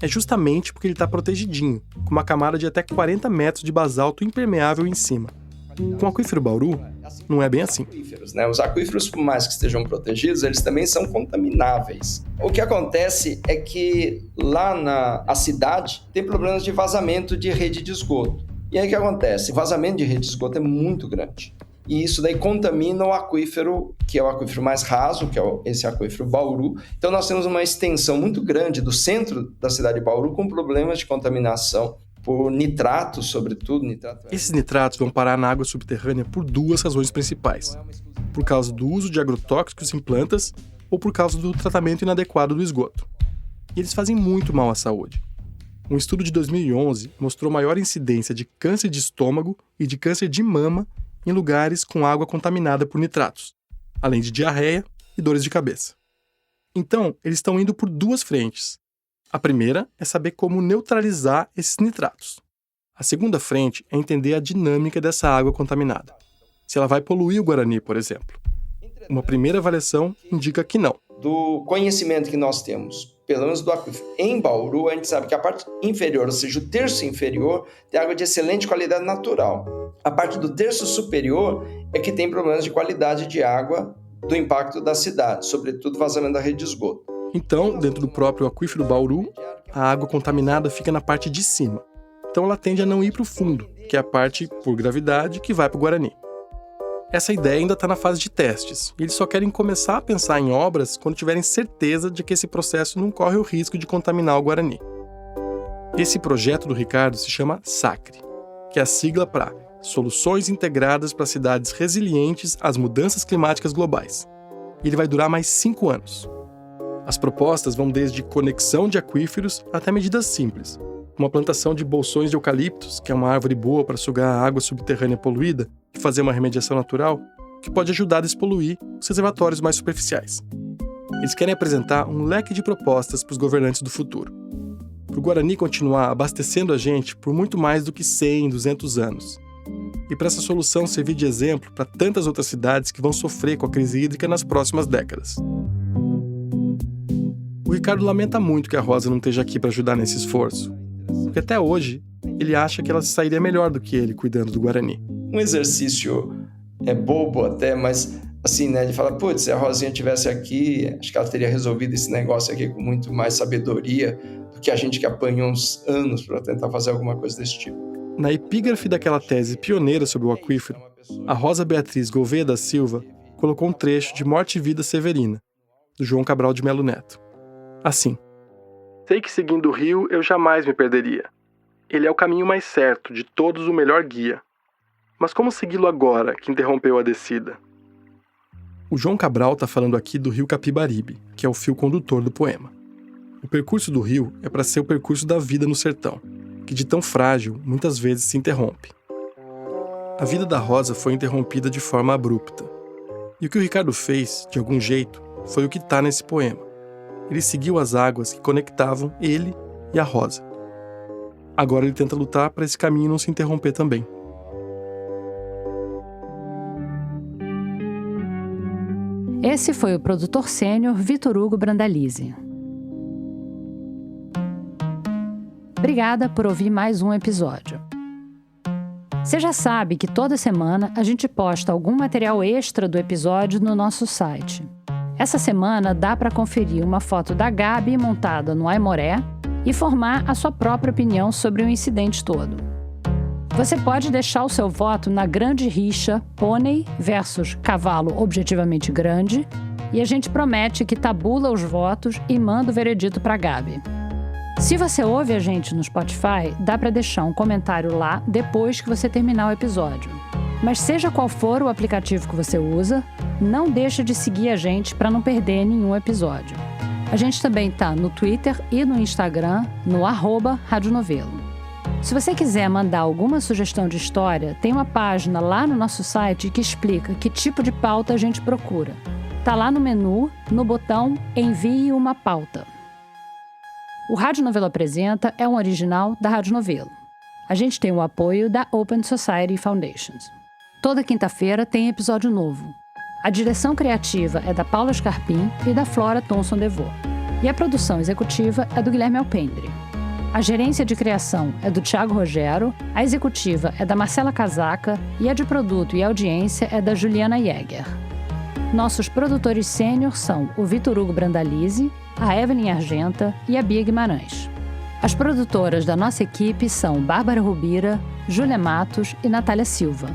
É justamente porque ele está protegidinho, com uma camada de até 40 metros de basalto impermeável em cima. Com o aquífero Bauru, não é bem assim. Os aquíferos, por mais que estejam protegidos, eles também são contamináveis. O que acontece é que lá na cidade tem problemas de vazamento de rede de esgoto. E aí o que acontece? O vazamento de rede de esgoto é muito grande. E isso daí contamina o aquífero, que é o aquífero mais raso, que é esse aquífero Bauru. Então nós temos uma extensão muito grande do centro da cidade de Bauru com problemas de contaminação por nitratos, sobretudo. Esses nitratos vão parar na água subterrânea por duas razões principais. Por causa do uso de agrotóxicos em plantas ou por causa do tratamento inadequado do esgoto. E eles fazem muito mal à saúde. Um estudo de 2011 mostrou maior incidência de câncer de estômago e de câncer de mama em lugares com água contaminada por nitratos, além de diarreia e dores de cabeça. Então, eles estão indo por duas frentes. A primeira é saber como neutralizar esses nitratos. A segunda frente é entender a dinâmica dessa água contaminada. Se ela vai poluir o Guarani, por exemplo. Uma primeira avaliação indica que não. Do conhecimento que nós temos, pelo menos do aquífero em Bauru, a gente sabe que a parte inferior, ou seja, o terço inferior, tem água de excelente qualidade natural. A parte do terço superior é que tem problemas de qualidade de água do impacto da cidade, sobretudo vazamento da rede de esgoto. Então, dentro do próprio aquífero Bauru, a água contaminada fica na parte de cima. Então ela tende a não ir para o fundo, que é a parte, por gravidade, que vai para o Guarani. Essa ideia ainda está na fase de testes, e eles só querem começar a pensar em obras quando tiverem certeza de que esse processo não corre o risco de contaminar o Guarani. Esse projeto do Ricardo se chama SACRE, que é a sigla para Soluções Integradas para Cidades Resilientes às Mudanças Climáticas Globais. E ele vai durar mais 5 anos. As propostas vão desde conexão de aquíferos até medidas simples, como a plantação de bolsões de eucaliptos, que é uma árvore boa para sugar a água subterrânea poluída, que fazer uma remediação natural que pode ajudar a despoluir os reservatórios mais superficiais. Eles querem apresentar um leque de propostas para os governantes do futuro, para o Guarani continuar abastecendo a gente por muito mais do que 100, 200 anos. E para essa solução servir de exemplo para tantas outras cidades que vão sofrer com a crise hídrica nas próximas décadas. O Ricardo lamenta muito que a Rosa não esteja aqui para ajudar nesse esforço, porque até hoje ele acha que ela sairia melhor do que ele cuidando do Guarani. Um exercício bobo até, mas assim, né, ele fala, putz, se a Rosinha estivesse aqui, acho que ela teria resolvido esse negócio aqui com muito mais sabedoria do que a gente que apanhou uns anos para tentar fazer alguma coisa desse tipo. Na epígrafe daquela tese pioneira sobre o aquífero, a Rosa Beatriz Gouveia da Silva colocou um trecho de Morte e Vida Severina, do João Cabral de Melo Neto. Assim: sei que seguindo o rio eu jamais me perderia. Ele é o caminho mais certo, de todos o melhor guia. Mas como segui-lo agora, que interrompeu a descida? O João Cabral está falando aqui do rio Capibaribe, que é o fio condutor do poema. O percurso do rio é para ser o percurso da vida no sertão, que de tão frágil muitas vezes se interrompe. A vida da Rosa foi interrompida de forma abrupta. E o que o Ricardo fez, de algum jeito, foi o que está nesse poema. Ele seguiu as águas que conectavam ele e a Rosa. Agora ele tenta lutar para esse caminho não se interromper também. Esse foi o produtor sênior Vitor Hugo Brandalize. Obrigada por ouvir mais um episódio. Você já sabe que toda semana a gente posta algum material extra do episódio no nosso site. Essa semana dá para conferir uma foto da Gabi montada no Aimoré e formar a sua própria opinião sobre o incidente todo. Você pode deixar o seu voto na grande rixa pônei versus cavalo objetivamente grande e a gente promete que tabula os votos e manda o veredito para a Gabi. Se você ouve a gente no Spotify, dá para deixar um comentário lá depois que você terminar o episódio. Mas seja qual for o aplicativo que você usa, não deixa de seguir a gente para não perder nenhum episódio. A gente também está no Twitter e no Instagram, no @radionovelo. Se você quiser mandar alguma sugestão de história, tem uma página lá no nosso site que explica que tipo de pauta a gente procura. Tá lá no menu, no botão Envie uma pauta. O Rádio Novelo Apresenta é um original da Rádio Novelo. A gente tem o apoio da Open Society Foundations. Toda quinta-feira tem episódio novo. A direção criativa é da Paula Scarpim e da Flora Thomson Devô. E a produção executiva é do Guilherme Alpendre. A gerência de criação é do Thiago Rogero, a executiva é da Marcela Casaca e a de produto e audiência é da Juliana Jäger. Nossos produtores sênior são o Vitor Hugo Brandalize, a Evelyn Argenta e a Bia Guimarães. As produtoras da nossa equipe são Bárbara Rubira, Júlia Matos e Natália Silva.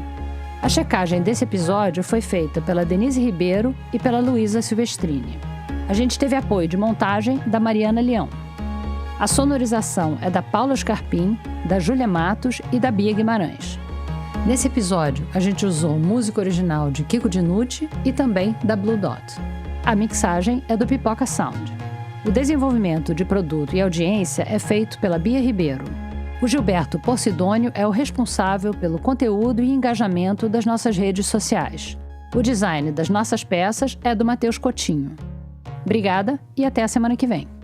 A checagem desse episódio foi feita pela Denise Ribeiro e pela Luísa Silvestrini. A gente teve apoio de montagem da Mariana Leão. A sonorização é da Paula Scarpim, da Júlia Matos e da Bia Guimarães. Nesse episódio, a gente usou música original de Kiko Dinucci e também da Blue Dot. A mixagem é do Pipoca Sound. O desenvolvimento de produto e audiência é feito pela Bia Ribeiro. O Gilberto Porcidônio é o responsável pelo conteúdo e engajamento das nossas redes sociais. O design das nossas peças é do Matheus Coutinho. Obrigada e até a semana que vem.